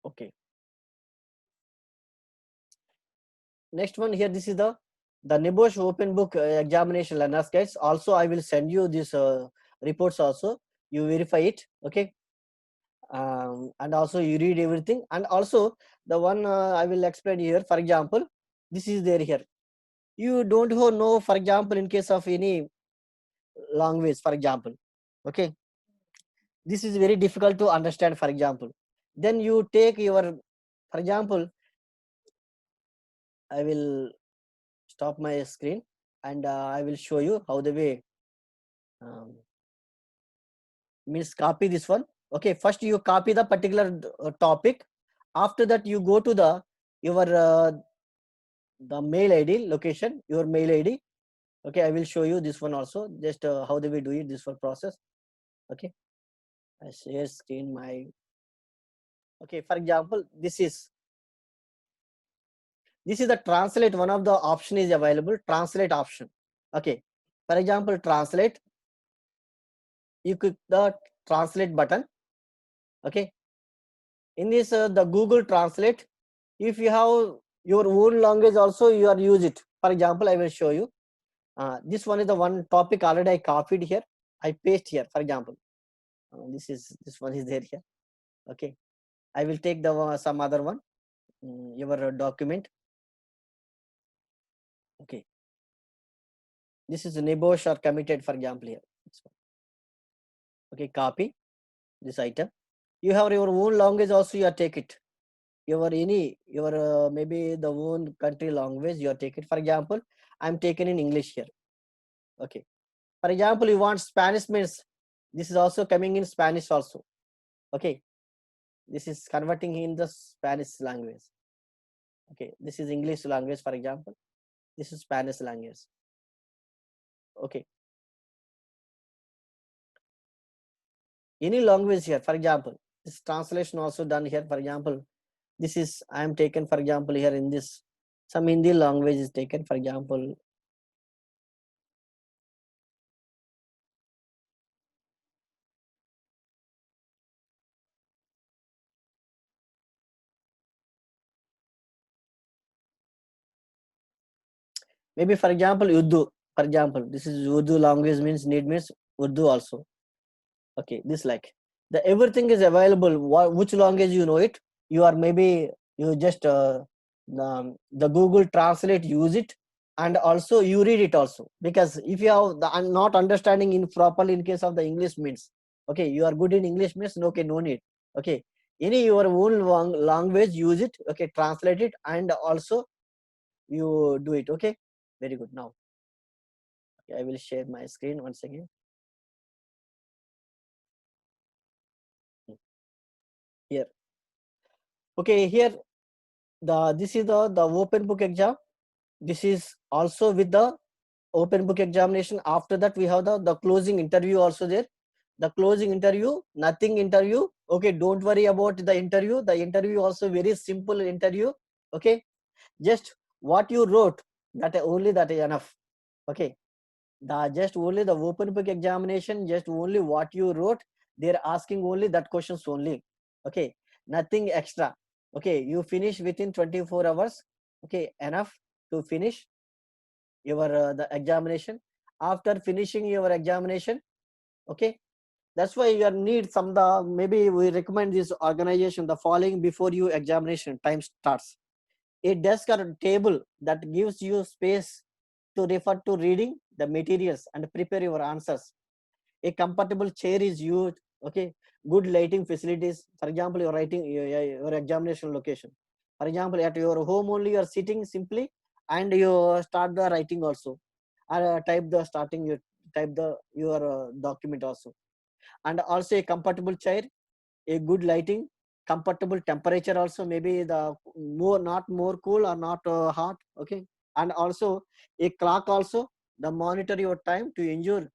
A: Okay, next one here, this is the NIBOSH open book examination learners guides also. I will send you this reports also, you verify it. Okay, and also you read everything, and also the one I will explain here, for example, this is there here, you don't know, for example, in case of any language, for example. Okay, this is very difficult to understand, for example, then you take your, for example, I will stop my screen, and I will show you how the way um, means copy this one. Okay, first you copy the particular topic, after that you go to the your the mail id location, your mail id. Okay, I will show you this one also, just how do we do it, this one process. Okay, I share screen my. Okay, for example, this is the translate, one of the option is available, translate option. Okay, for example, translate, you click the translate button. Okay, in this the Google Translate, if you have your own language also, you are use it. For example, I will show you. This one is the one topic already I copied here, I paste here. For example, this one is there here. Okay, I will take the some other one, your document. Okay, this is NIBOSH or committed, for example, here. Okay, copy this item. You have your own language also, you are take it. Your any your maybe the own country language you are take it. For example, I'm taken in English here. Okay, for example, you want Spanish means, this is also coming in Spanish also. Okay, this is converting in the Spanish language. Okay, this is English language, for example, this is Spanish language. Okay, any language here, for example, this translation also done here. For example, this is I am taken, for example, here in this some Hindi language is taken, for example. Maybe, for example, Urdu. For example, this is Urdu language means need means Urdu also. Okay, this like the everything is available. Which language you know it? You are maybe you just the Google Translate use it, and also you read it also, because if you have the not understanding in properly in case of the English means, okay, you are good in English means, okay, no need. Okay, any your own language use it. Okay, translate it, and also you do it. Okay, very good. Now okay, I will share my screen once again. Okay, here this is the open book exam. This is also with the open book examination. After that we have the closing interview also there. The closing interview, nothing interview. Okay, don't worry about the interview. The interview also very simple interview. Okay, just what you wrote, that only, that is enough. Okay, the just only the open book examination, just only what you wrote, they're asking only that questions only. Okay, nothing extra. Okay, you finish within 24 hours. Okay, enough to finish your the examination. After finishing your examination, okay, that's why you need some the, maybe we recommend this organization the following before you examination time starts: a desk or a table that gives you space to refer to reading the materials and prepare your answers. A comfortable chair is used. Okay, good lighting facilities. For example, you're writing your examination location. For example, at your home only you are sitting simply and you start the writing also, or type the starting, you type the your document also. And also a comfortable chair, a good lighting, comfortable temperature also, maybe the more, not more cool or not hot. Okay, and also a clock also, the monitor your time to ensure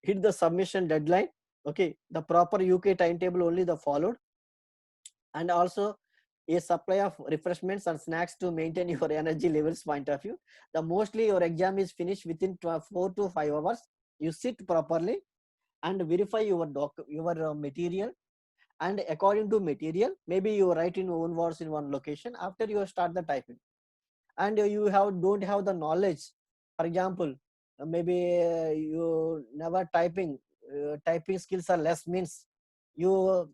A: hit the submission deadline. Okay, the proper UK timetable only the followed. And also a supply of refreshments and snacks to maintain your energy levels point of view. The mostly your exam is finished within 4 to 5 hours. You sit properly and verify your material, and according to material, maybe you write in own words in one location. After you start the typing, and you don't have the knowledge. For example, maybe you never typing skills are less, means you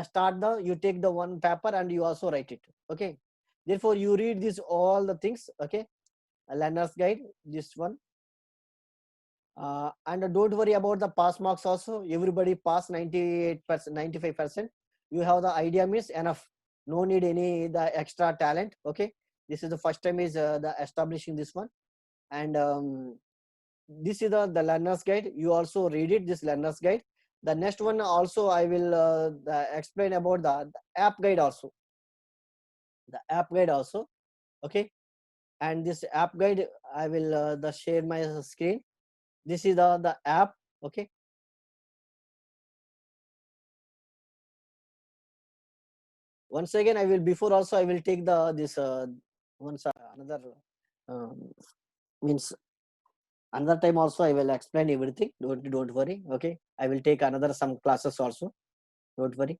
A: start the, you take the one paper and you also write it. Okay, therefore you read this all the things. Okay, a learner's guide, this one. And don't worry about the pass marks also. Everybody pass 98%, 95%. You have the idea means enough. No need any the extra talent. Okay, this is the first time is the establishing this one. And this is the learner's guide. You also read it, this learner's guide. The next one also I will explain about the app guide also. The app guide also. Okay, and this app guide I will the share my screen. This is the app. Okay, once again I will, before also I will take the this once another um, means another time also I will explain everything. Don't worry. Okay, I will take another some classes also. Don't worry.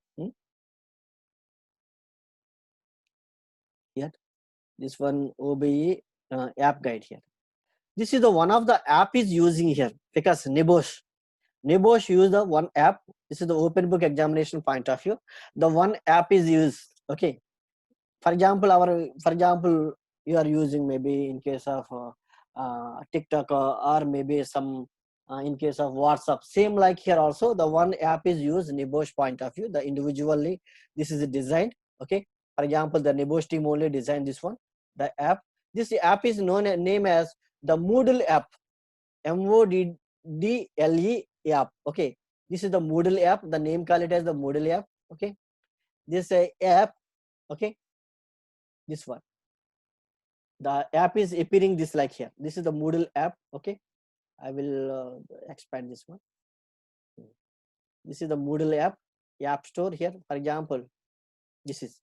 A: Here, this one OBE app guide here. This is the one of the app is using here, because Nibosh use the one app. This is the open book examination point of view. The one app is used. Okay, for example, you are using maybe in case of TikTok, or maybe some in case of WhatsApp, same like here also the one app is used Nibosh point of view. The individually this is designed. Okay, for example, the Nibosh team only designed this one, the app. This app is known name as the Moodle app. Moodle app. Okay, this is the Moodle app. The name call it as the Moodle app. Okay, this app. Okay, this one, the app is appearing this like here. This is the Moodle app. Okay, I will expand this one. This is the Moodle app store here. For example, this is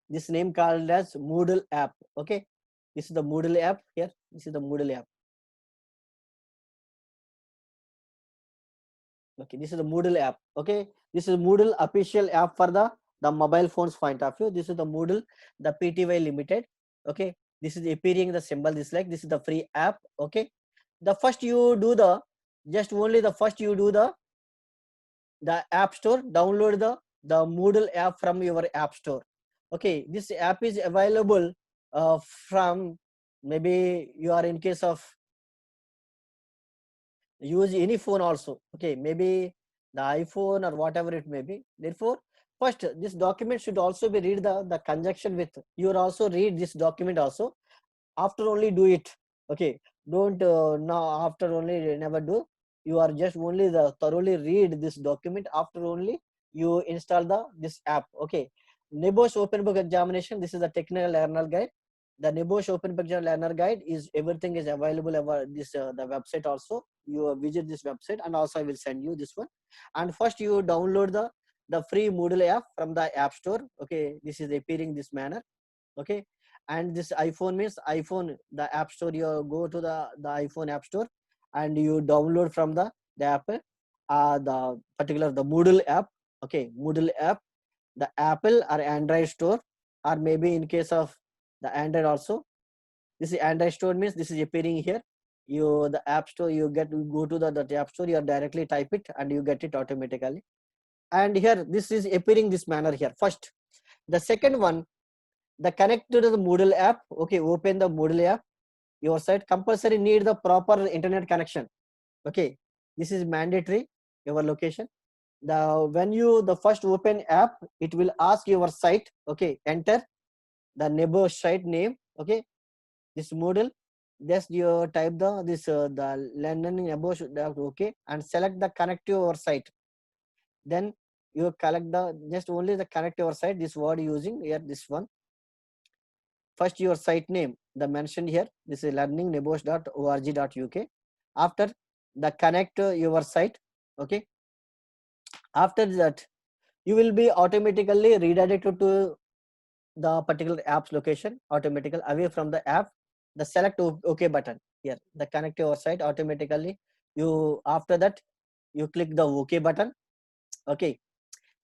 A: this name called as Moodle app. Okay, this is the Moodle app here. This is the Moodle app. Okay, this is the Moodle app. Okay, this is Moodle official app for the mobile phones point of view. This is the Moodle, the PTY Limited. Okay, this is appearing the symbol this like, this is the free app. Okay, the first you do the, just only the first you do the app store, download the Moodle app from your app store. Okay, this app is available from, maybe you are in case of use any phone also. Okay, maybe the iPhone or whatever it may be. Therefore, first this document should also be read the conjunction with, you also read this document also, after only do it. Okay, don't now after only never do. You are just only the thoroughly read this document, after only you install this app. Okay, NEBOSH open book examination, this is the technical learner guide. The NEBOSH open book learner guide is everything is available about this the website also. You visit this website, and also I will send you this one. And first you download the free Moodle app from the app store. Okay, this is appearing this manner. Okay, and this iPhone means iPhone, the app store, you go to the iPhone app store and you download from the app the particular the Moodle app. Okay, Moodle app, the Apple or Android store, or maybe in case of the Android also, this is Android store means this is appearing here. You the app store, you go to the app store, you directly type it and you get it automatically. And here this is appearing this manner here. First, the second one, the connect to the Moodle app. Okay, open the Moodle app. Your site compulsory need the proper internet connection. Okay, this is mandatory. Your location. When you the first open app, it will ask your site. Okay, enter the neighbor site name. Okay, this Moodle. Just you type the learning about. Okay, and select the connect to your site. Then you collect the just only the connect your site. This word using here, this one. First your site name, the mentioned here, this is learningnebosh.org.uk. After the connect your site. Okay, after that you will be automatically redirected to the particular app's location automatically away from the app. The select OK button here, the connect your site automatically. You after that you click the OK button. Okay,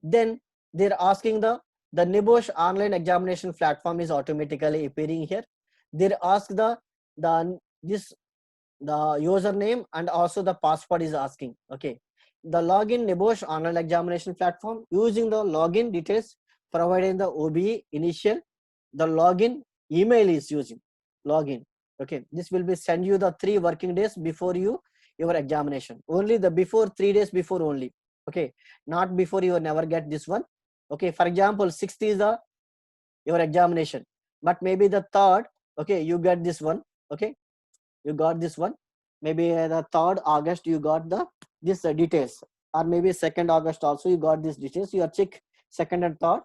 A: then they're asking the NEBOSH online examination platform is automatically appearing here. They ask the this the username and also the password is asking. Okay, the login NEBOSH online examination platform using the login details providing the OBE initial, the login email is using login. Okay, this will be send you the 3 working days before your examination, only the before 3 days before only. Okay, not before, you will never get this one. Okay, for example 6th is your examination, but maybe the 3rd, okay, you get this one. Okay, you got this one, maybe the 3rd August you got this details, or maybe 2nd August also you got these details. You are check 2nd and 3rd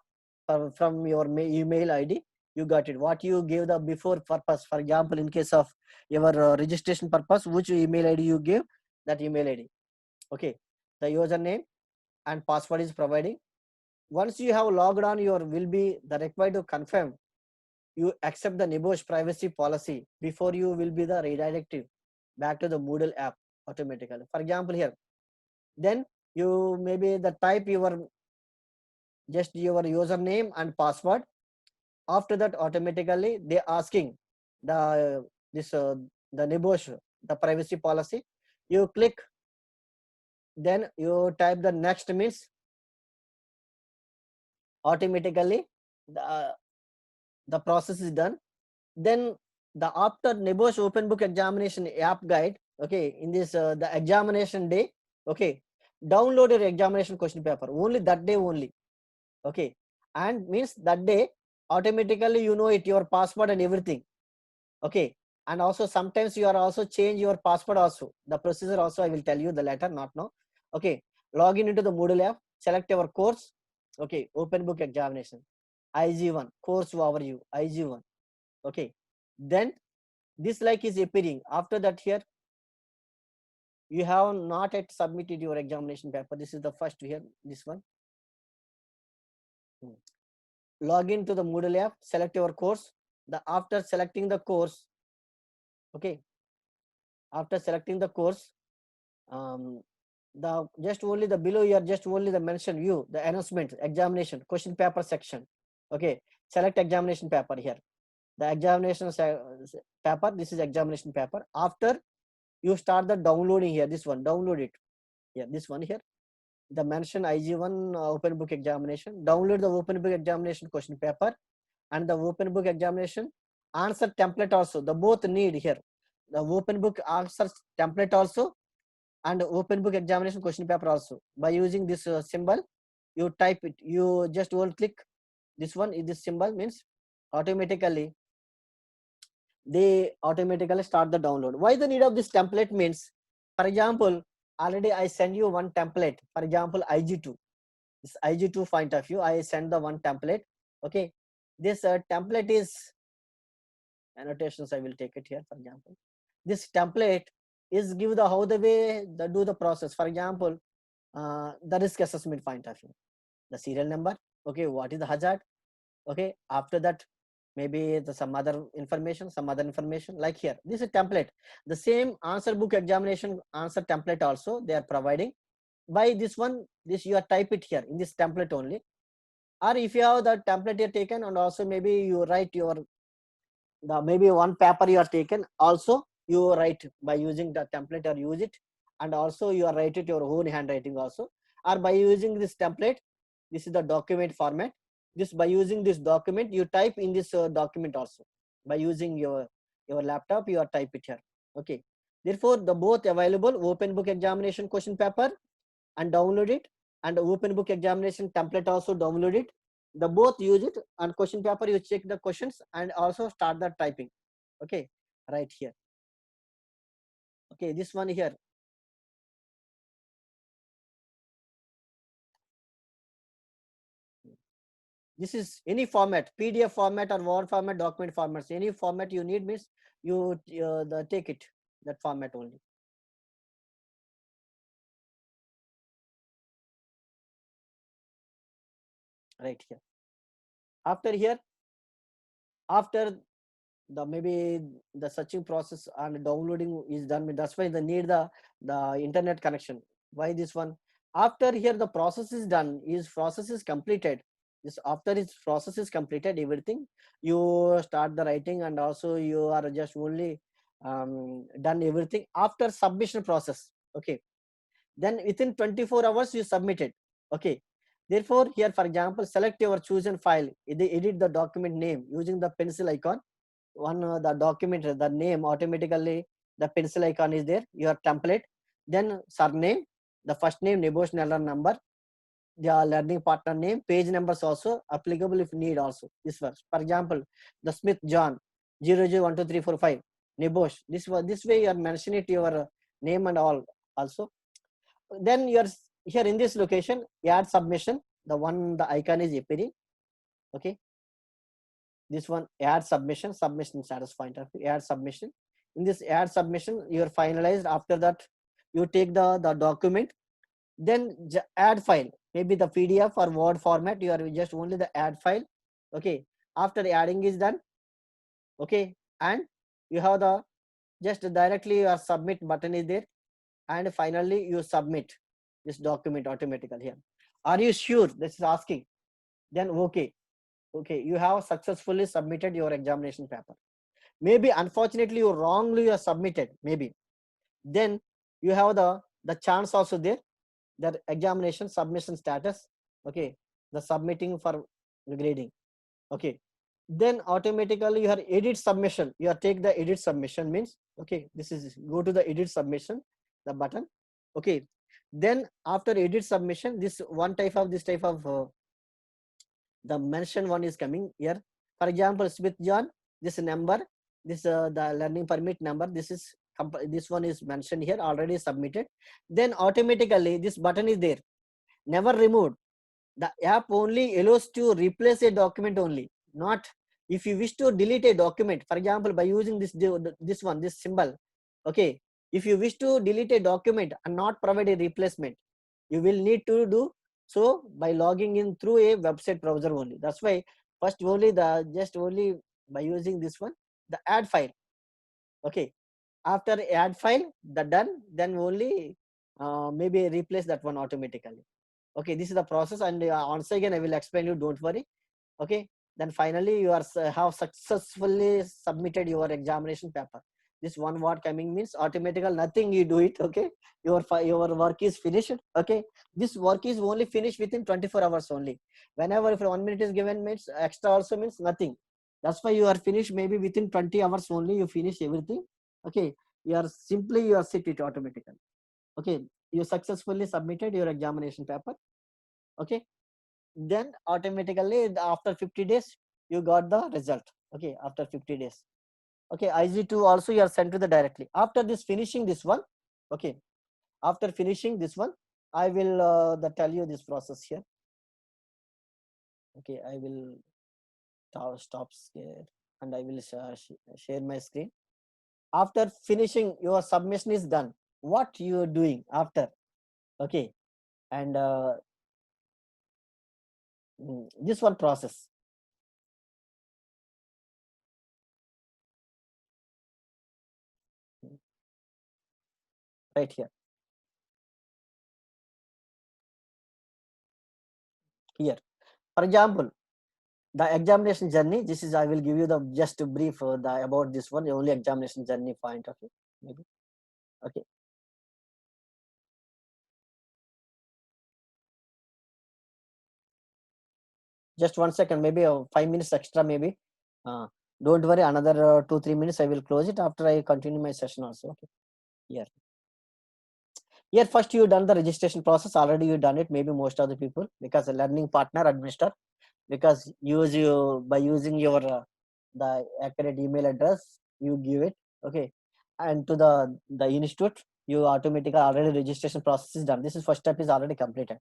A: from your email ID, you got it what you gave the before purpose. For example, in case of your registration purpose, which email ID you gave, that email ID. Okay, the username and password is providing. Once you have logged on, your will be the required to confirm you accept the NEBOSH privacy policy before you will be the redirected back to the Moodle app automatically. For example, here, then you maybe the type your just your username and password. After that, automatically they asking the this the NEBOSH the privacy policy. You click, then you type the next means automatically the process is done. Then the after NEBOSH open book examination app guide. Okay, in this the examination day. Okay, download your examination question paper only that day only. Okay, and means that day automatically you know it your password and everything. Okay, and also sometimes you are also change your password also, the procedure also I will tell you the later, not now. Okay, log in into the Moodle app, select your course. Okay, open book examination IG1 course overview IG1. Okay, then this like is appearing. After that, here you have not yet submitted your examination paper. This is the first here, this one. Log in to the Moodle app, select your course. The after selecting the course, okay, after selecting the course, the just only the below here, just only the mention view the announcement examination question paper section. Okay, select examination paper here. The examination paper, this is examination paper. After you start the downloading here, this one, download it here, this one here, the mention IG1 open book examination. Download the open book examination question paper and the open book examination answer template also, the both need here, the open book answer template also and open book examination question paper also. By using this symbol, you type it, you just one click this one, this symbol means automatically they automatically start the download. Why the need of this template means, for example, already I send you one template, for example IG2. this IG2 point of view, I send the one template. Okay, this template is annotations. I will take it here. For example, this template is give the how the way the do the process. For example, the risk assessment point of view, the serial number. Okay, what is the hazard? Okay, after that maybe the some other information like here. This is a template. The same answer book examination answer template also they are providing. By this one, this you are type it here in this template only. Or if you have the template you taken and also maybe you write your the maybe one paper you are taken also you write by using the template or use it, and also you are write it your own handwriting also, or by using this template. This is the document format. This by using this document you type in this document also by using your laptop you are type it here. Okay, therefore the both available open book examination question paper and download it, and open book examination template also download it. The both use it, and question paper you check the questions and also start the typing. Okay, right here. Okay, this one here. This is any format, PDF format or Word format, document formats, any format you need means you take it that format only. Right here. After here, after the maybe the searching process and downloading is done, that's why they need the internet connection. Why this one? After here the process is done, is process is completed. This after its process is completed everything, you start the writing and also you are just only done everything after submission process. Okay, then within 24 hours you submit it. Okay, therefore here for example select your chosen file, edit the document name using the pencil icon. One the document the name automatically the pencil icon is there, your template. Then surname, the first name, Nebosh Neller number, the learning partner name, page numbers also applicable if need also. This works. For example, the Smith John 00123445 Nebosh. This way you are mentioning it your name and all also. Then you are here in this location add submission. The one the icon is appearing. Okay, this one add submission status point of view, add submission. In this add submission you are finalized. After that you take the document, then add file, maybe the PDF or Word format, you are just only the add file. Okay, after the adding is done. Okay, and you have the just directly your submit button is there, and finally you submit this document automatically here. Are you sure? This is asking. Then okay, you have successfully submitted your examination paper. Maybe unfortunately you wrongly you have submitted, maybe then you have the chance also there, that examination submission status. Okay, the submitting for the grading. Okay, then automatically you have edit submission, you have take the edit submission means. Okay, this is go to the edit submission, the button. Okay, then after edit submission, this type of the mention one is coming here. For example, Smith John, this number, this the learning permit number, this one is mentioned here, already submitted. Then automatically this button is there, never removed. The app only allows to replace a document only, not if you wish to delete a document. For example, by using this symbol. Okay, if you wish to delete a document and not provide a replacement, you will need to do so by logging in through a website browser only. That's why first only just only by using this one, the add file. Okay, after add file the done, then only maybe replace that one automatically. Okay, this is the process, and once again I will explain you, don't worry. Okay, then finally you are have successfully submitted your examination paper. This one word coming means automatical, nothing you do it. Okay, your work is finished. Okay, this work is only finished within 24 hours only. Whenever if 1 minute is given means extra also means nothing. That's why you are finished maybe within 20 hours only, you finish everything. Okay, you are simply you are sit it automatically. Okay, you successfully submitted your examination paper. Okay, then automatically after 50 days you got the result. Okay, after 50 days. Okay, IG2 also you are sent to the directly after this finishing this one. Okay, after finishing this one I will tell you this process here. Okay, I will stop here and I will share my screen. After finishing your submission is done, what you are doing after? Okay, and this one process. Right here. Here. For example, the examination journey. This is I will give you the just a brief about this one. Only examination journey point of view. Maybe. Okay. Just 1 second. Maybe 5 minutes extra. Maybe. Uh, don't worry. Another 2-3 minutes. I will close it after I continue my session also. Okay. Here. Here first you done the registration process. Already you done it. Maybe most of the people because the learning partner administrator because use you by using your the accurate email address you give it. Okay, and to the institute you automatically already registration process is done. This is first step is already completed,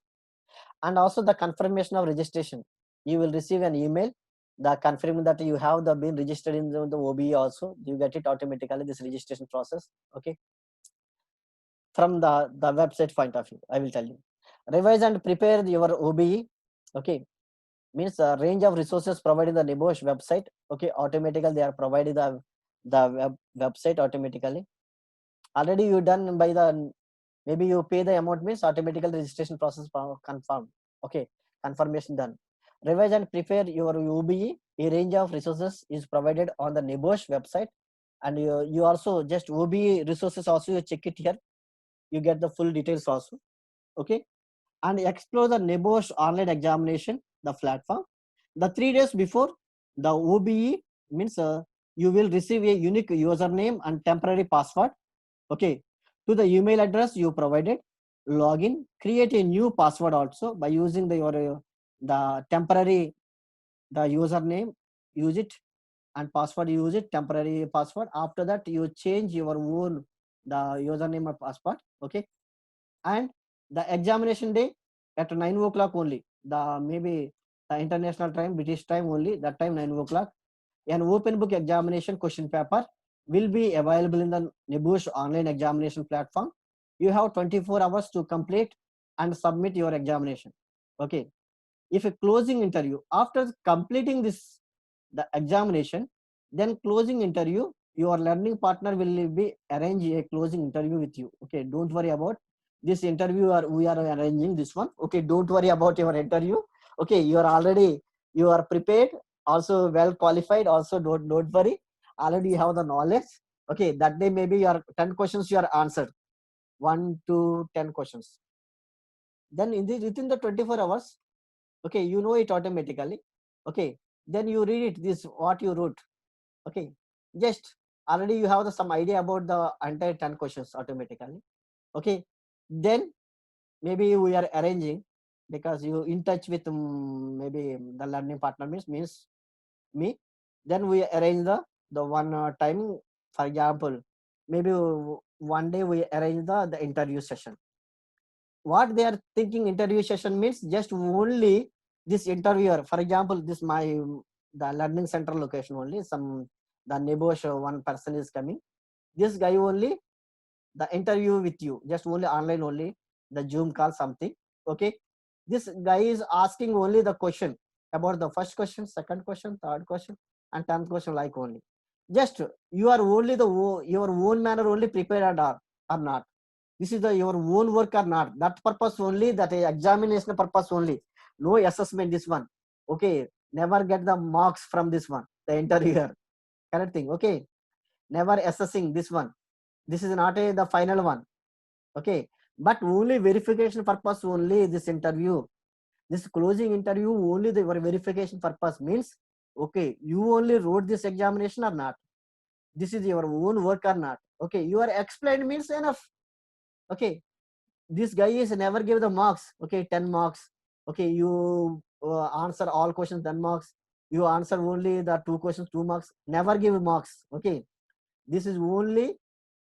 A: and also the confirmation of registration. You will receive an email the confirming that you have the been registered in the OBE also. You get it automatically this registration process. Okay, from the website point of view, I will tell you. Revise and prepare your OBE. Okay, means a range of resources provided the NEBOSH website. Okay, automatically they are providing the website automatically. Already you done by the maybe you pay the amount means automatically registration process confirmed. Okay, confirmation done. Revise and prepare your OBE. A range of resources is provided on the NEBOSH website, and you also just OBE resources also you check it here. You get the full details also. Okay, and explore the NEBOSH online examination, the platform. The 3 days before the OBE means you will receive a unique username and temporary password. Okay, to the email address you provided. Login, create a new password also by using the temporary the username. Use it and password. Use it temporary password. After that you change your own the username or password. Okay, and the examination day at 9 o'clock only. The maybe the international time, British time only. That time 9 o'clock. An open book examination question paper will be available in the NEBOSH online examination platform. You have 24 hours to complete and submit your examination. Okay. If a closing interview after completing this the examination, then closing interview, your learning partner will be arrange a closing interview with you. Okay, don't worry about this interview or we are arranging this one. Okay, don't worry about your interview. Okay, you are already you are prepared, also well qualified, also don't worry, already you have the knowledge. Okay, that day maybe your 10 questions you are answered, 1 to 10 questions. Then in this within the 24 hours, okay, you know it automatically. Okay, then you read it this what you wrote. Okay, just already you have some idea about the entire 10 questions automatically. Okay, then maybe we are arranging because you in touch with maybe the learning partner means me. Then we arrange the one time. For example, maybe one day we arrange the interview session. What they are thinking interview session means just only this interviewer. For example, this my the learning center location only. Some the NEBOSH one person is coming. This guy only the interview with you, just only online only, the Zoom call something. Okay, this guy is asking only the question about the first question, second question, third question, and 10th question like only. Just you are only your own manner only prepared or not. This is the your own work or not. That purpose only, that examination purpose only. No assessment this one. Okay, never get the marks from this one. The interviewer, correct thing. Okay, never assessing this one. This is not the final one. Okay, but only verification purpose only this interview. This closing interview only the verification purpose means, okay, you only wrote this examination or not. This is your own work or not. Okay, you are explained means enough. Okay, this guy is never give the marks. Okay, 10 marks. Okay, you answer all questions 10 marks. You answer only the 2 questions 2 marks. Never give marks. Okay, this is only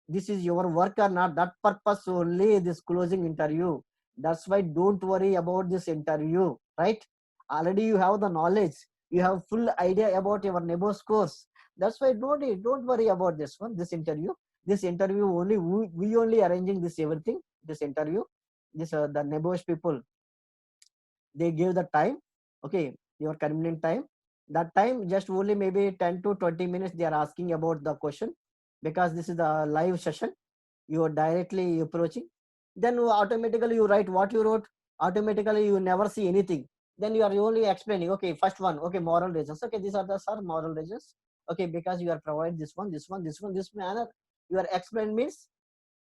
A: this is your work or not, that purpose only this closing interview. That's why don't worry about this interview, right? already you have the knowledge, you have full idea about your NEBOS course. That's why don't worry about this one, this interview only we only arranging this everything, this interview, this the NEBOS people, they give the time, okay, your convenient time. That time just only maybe 10 to 20 minutes they are asking about the question, because this is the live session, you are directly approaching. Then automatically you write what you wrote, automatically you never see anything. Then you are only explaining, okay, first one, okay, moral reasons, okay, these are the sir moral reasons, okay, because you are provide this one, this one, this one, this manner, you are explain means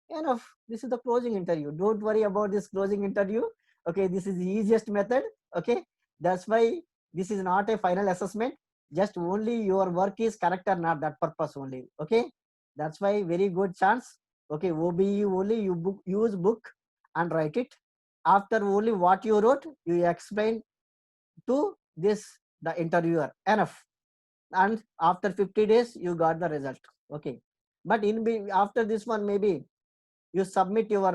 A: enough. This is the closing interview. Don't worry about this closing interview. Okay, this is the easiest method. Okay, that's why this is not a final assessment, just only your work is correct or not, that purpose only. Okay, that's why very good chance. Okay, OBE only you use book and write it. After only what you wrote, you explain to this the interviewer enough, and after 50 days you got the result. Okay, but after this one, maybe you submit your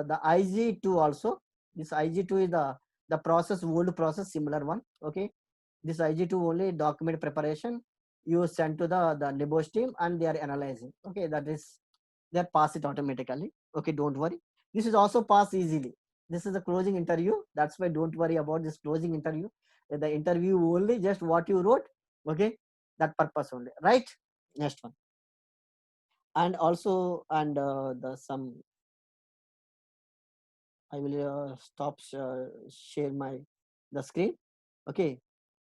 A: the IG2 also. This IG2 is the process, old process, similar one. Okay, this IG2 only document preparation you send to the NEBOS team and they are analyzing. Okay, that is they pass it automatically. Okay, don't worry. This is also pass easily. This is the closing interview. That's why don't worry about this closing interview. The interview only just what you wrote. Okay, that purpose only. Right. Next one. And also the some I will stop share my the screen. Okay,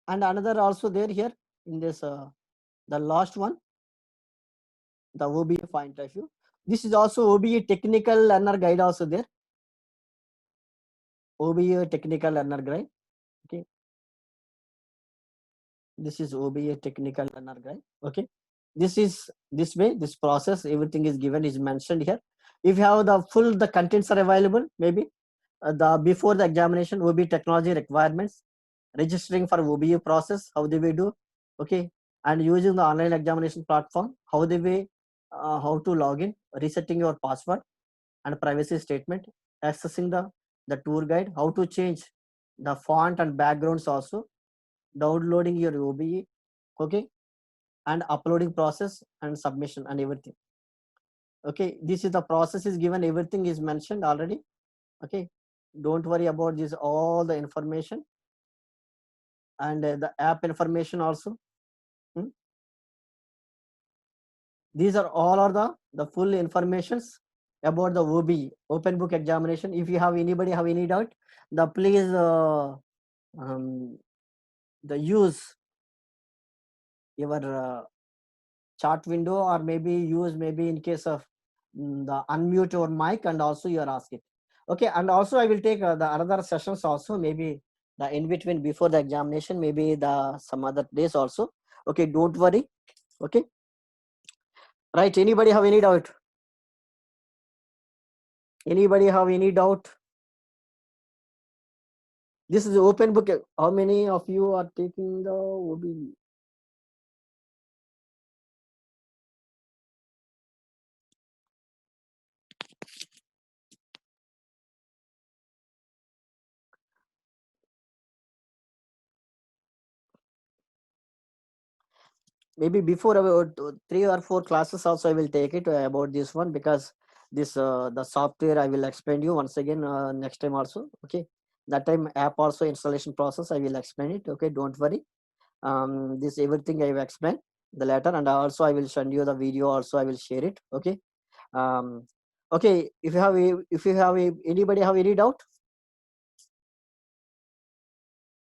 A: and another also there here in this the last one, the OBE point of view. This is also OBE technical learner guide also there. OBE technical learner guide. Okay, this is OBE technical learner guide. Okay, this is this way. This process, everything is given, is mentioned here. If you have the full the contents are available, maybe the before the examination OBE technology requirements, registering for OBE process, how do we do? Okay, and using the online examination platform, how do we how to log in, resetting your password and privacy statement, accessing the tour guide, how to change the font and backgrounds also, downloading your OBE, okay, and uploading process and submission and everything. Okay, this is the process is given, everything is mentioned already. Okay, don't worry about this, all the information, and the app information also. Hmm? These are all are the full informations about the OBE open book examination. If you have anybody have any doubt, the please um, the use your chat window, or maybe use maybe in case of the unmute your mic and also you are asking. Okay, and also I will take the another sessions also, maybe the in between before the examination, maybe the some other days also. Okay, don't worry. Okay, right, anybody have any doubt? Anybody have any doubt? This is open book. How many of you are taking the OBE? Maybe before about 3 or 4 classes also I will take it about this one, because this the software I will explain you once again next time also. Okay, that time app also installation process I will explain it. Okay, don't worry. This everything I will explain the later, and also I will send you the video also, I will share it. Okay. um okay, if you have anybody have any doubt?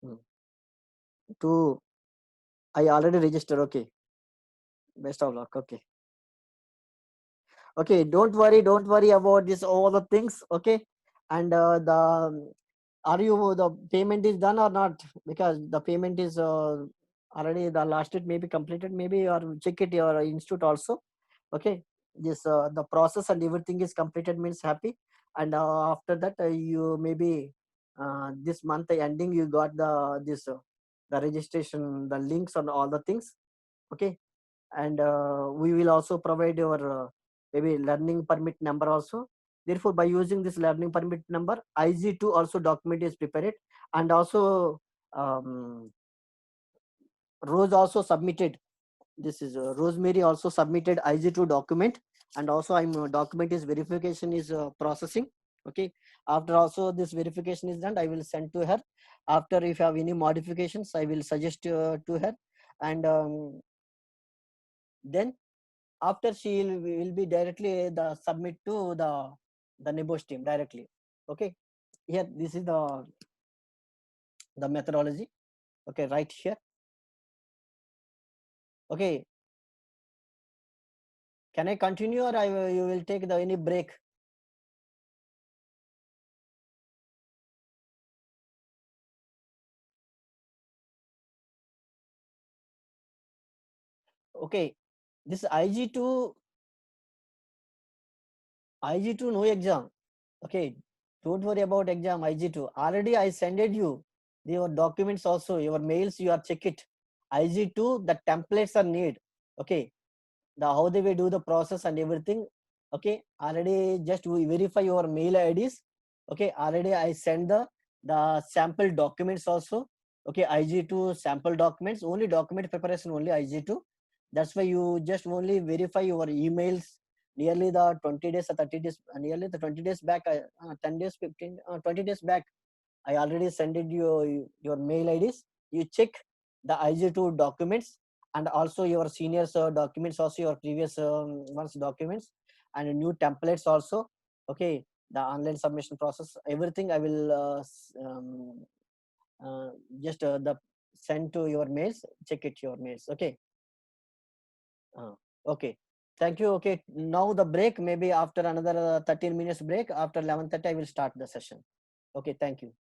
A: Hmm. To I already registered. Okay, best of luck. Okay. Okay, don't worry about this all the things. Okay, and the are you the payment is done or not? Because the payment is already the last date maybe completed, maybe, or check it your institute also. Okay, this the process and everything is completed means happy. And after that you maybe this month ending you got the this the registration, the links and all the things. Okay, and we will also provide your maybe learning permit number also. Therefore, by using this learning permit number, IG2 also document is prepared, and also Rose also submitted. This is Rosemary also submitted IG2 document, and also I'm document is verification is processing. Okay, after also this verification is done, I will send to her. After, if you have any modifications, I will suggest to her, and then after she will be directly the submit to the NEBOSH team directly. Okay, here this is the methodology. Okay, right here. Okay, can I continue, or you will take the any break? Okay, this IG2 no exam. Okay, don't worry about exam IG2. Already I sended you your documents also, your mails, you are check it. IG2, the templates are need. Okay, the how they will do the process and everything. Okay, already just we verify your mail IDs. Okay, already I send the sample documents also. Okay, IG2 sample documents, only document preparation only IG2. That's why you just only verify your emails nearly the 20 days or 30 days, nearly the 20 days back, 10 days, 15, 20 days back, I already sent you your mail IDs. You check the IG2 documents, and also your seniors documents, also your previous ones documents, and new templates also. Okay, the online submission process, everything I will uh, just the send to your mails. Check it your mails. Okay. Uh, okay. Thank you. Okay. Now the break, maybe after another 13 minutes break, after 11:30, I will start the session. Okay. Thank you.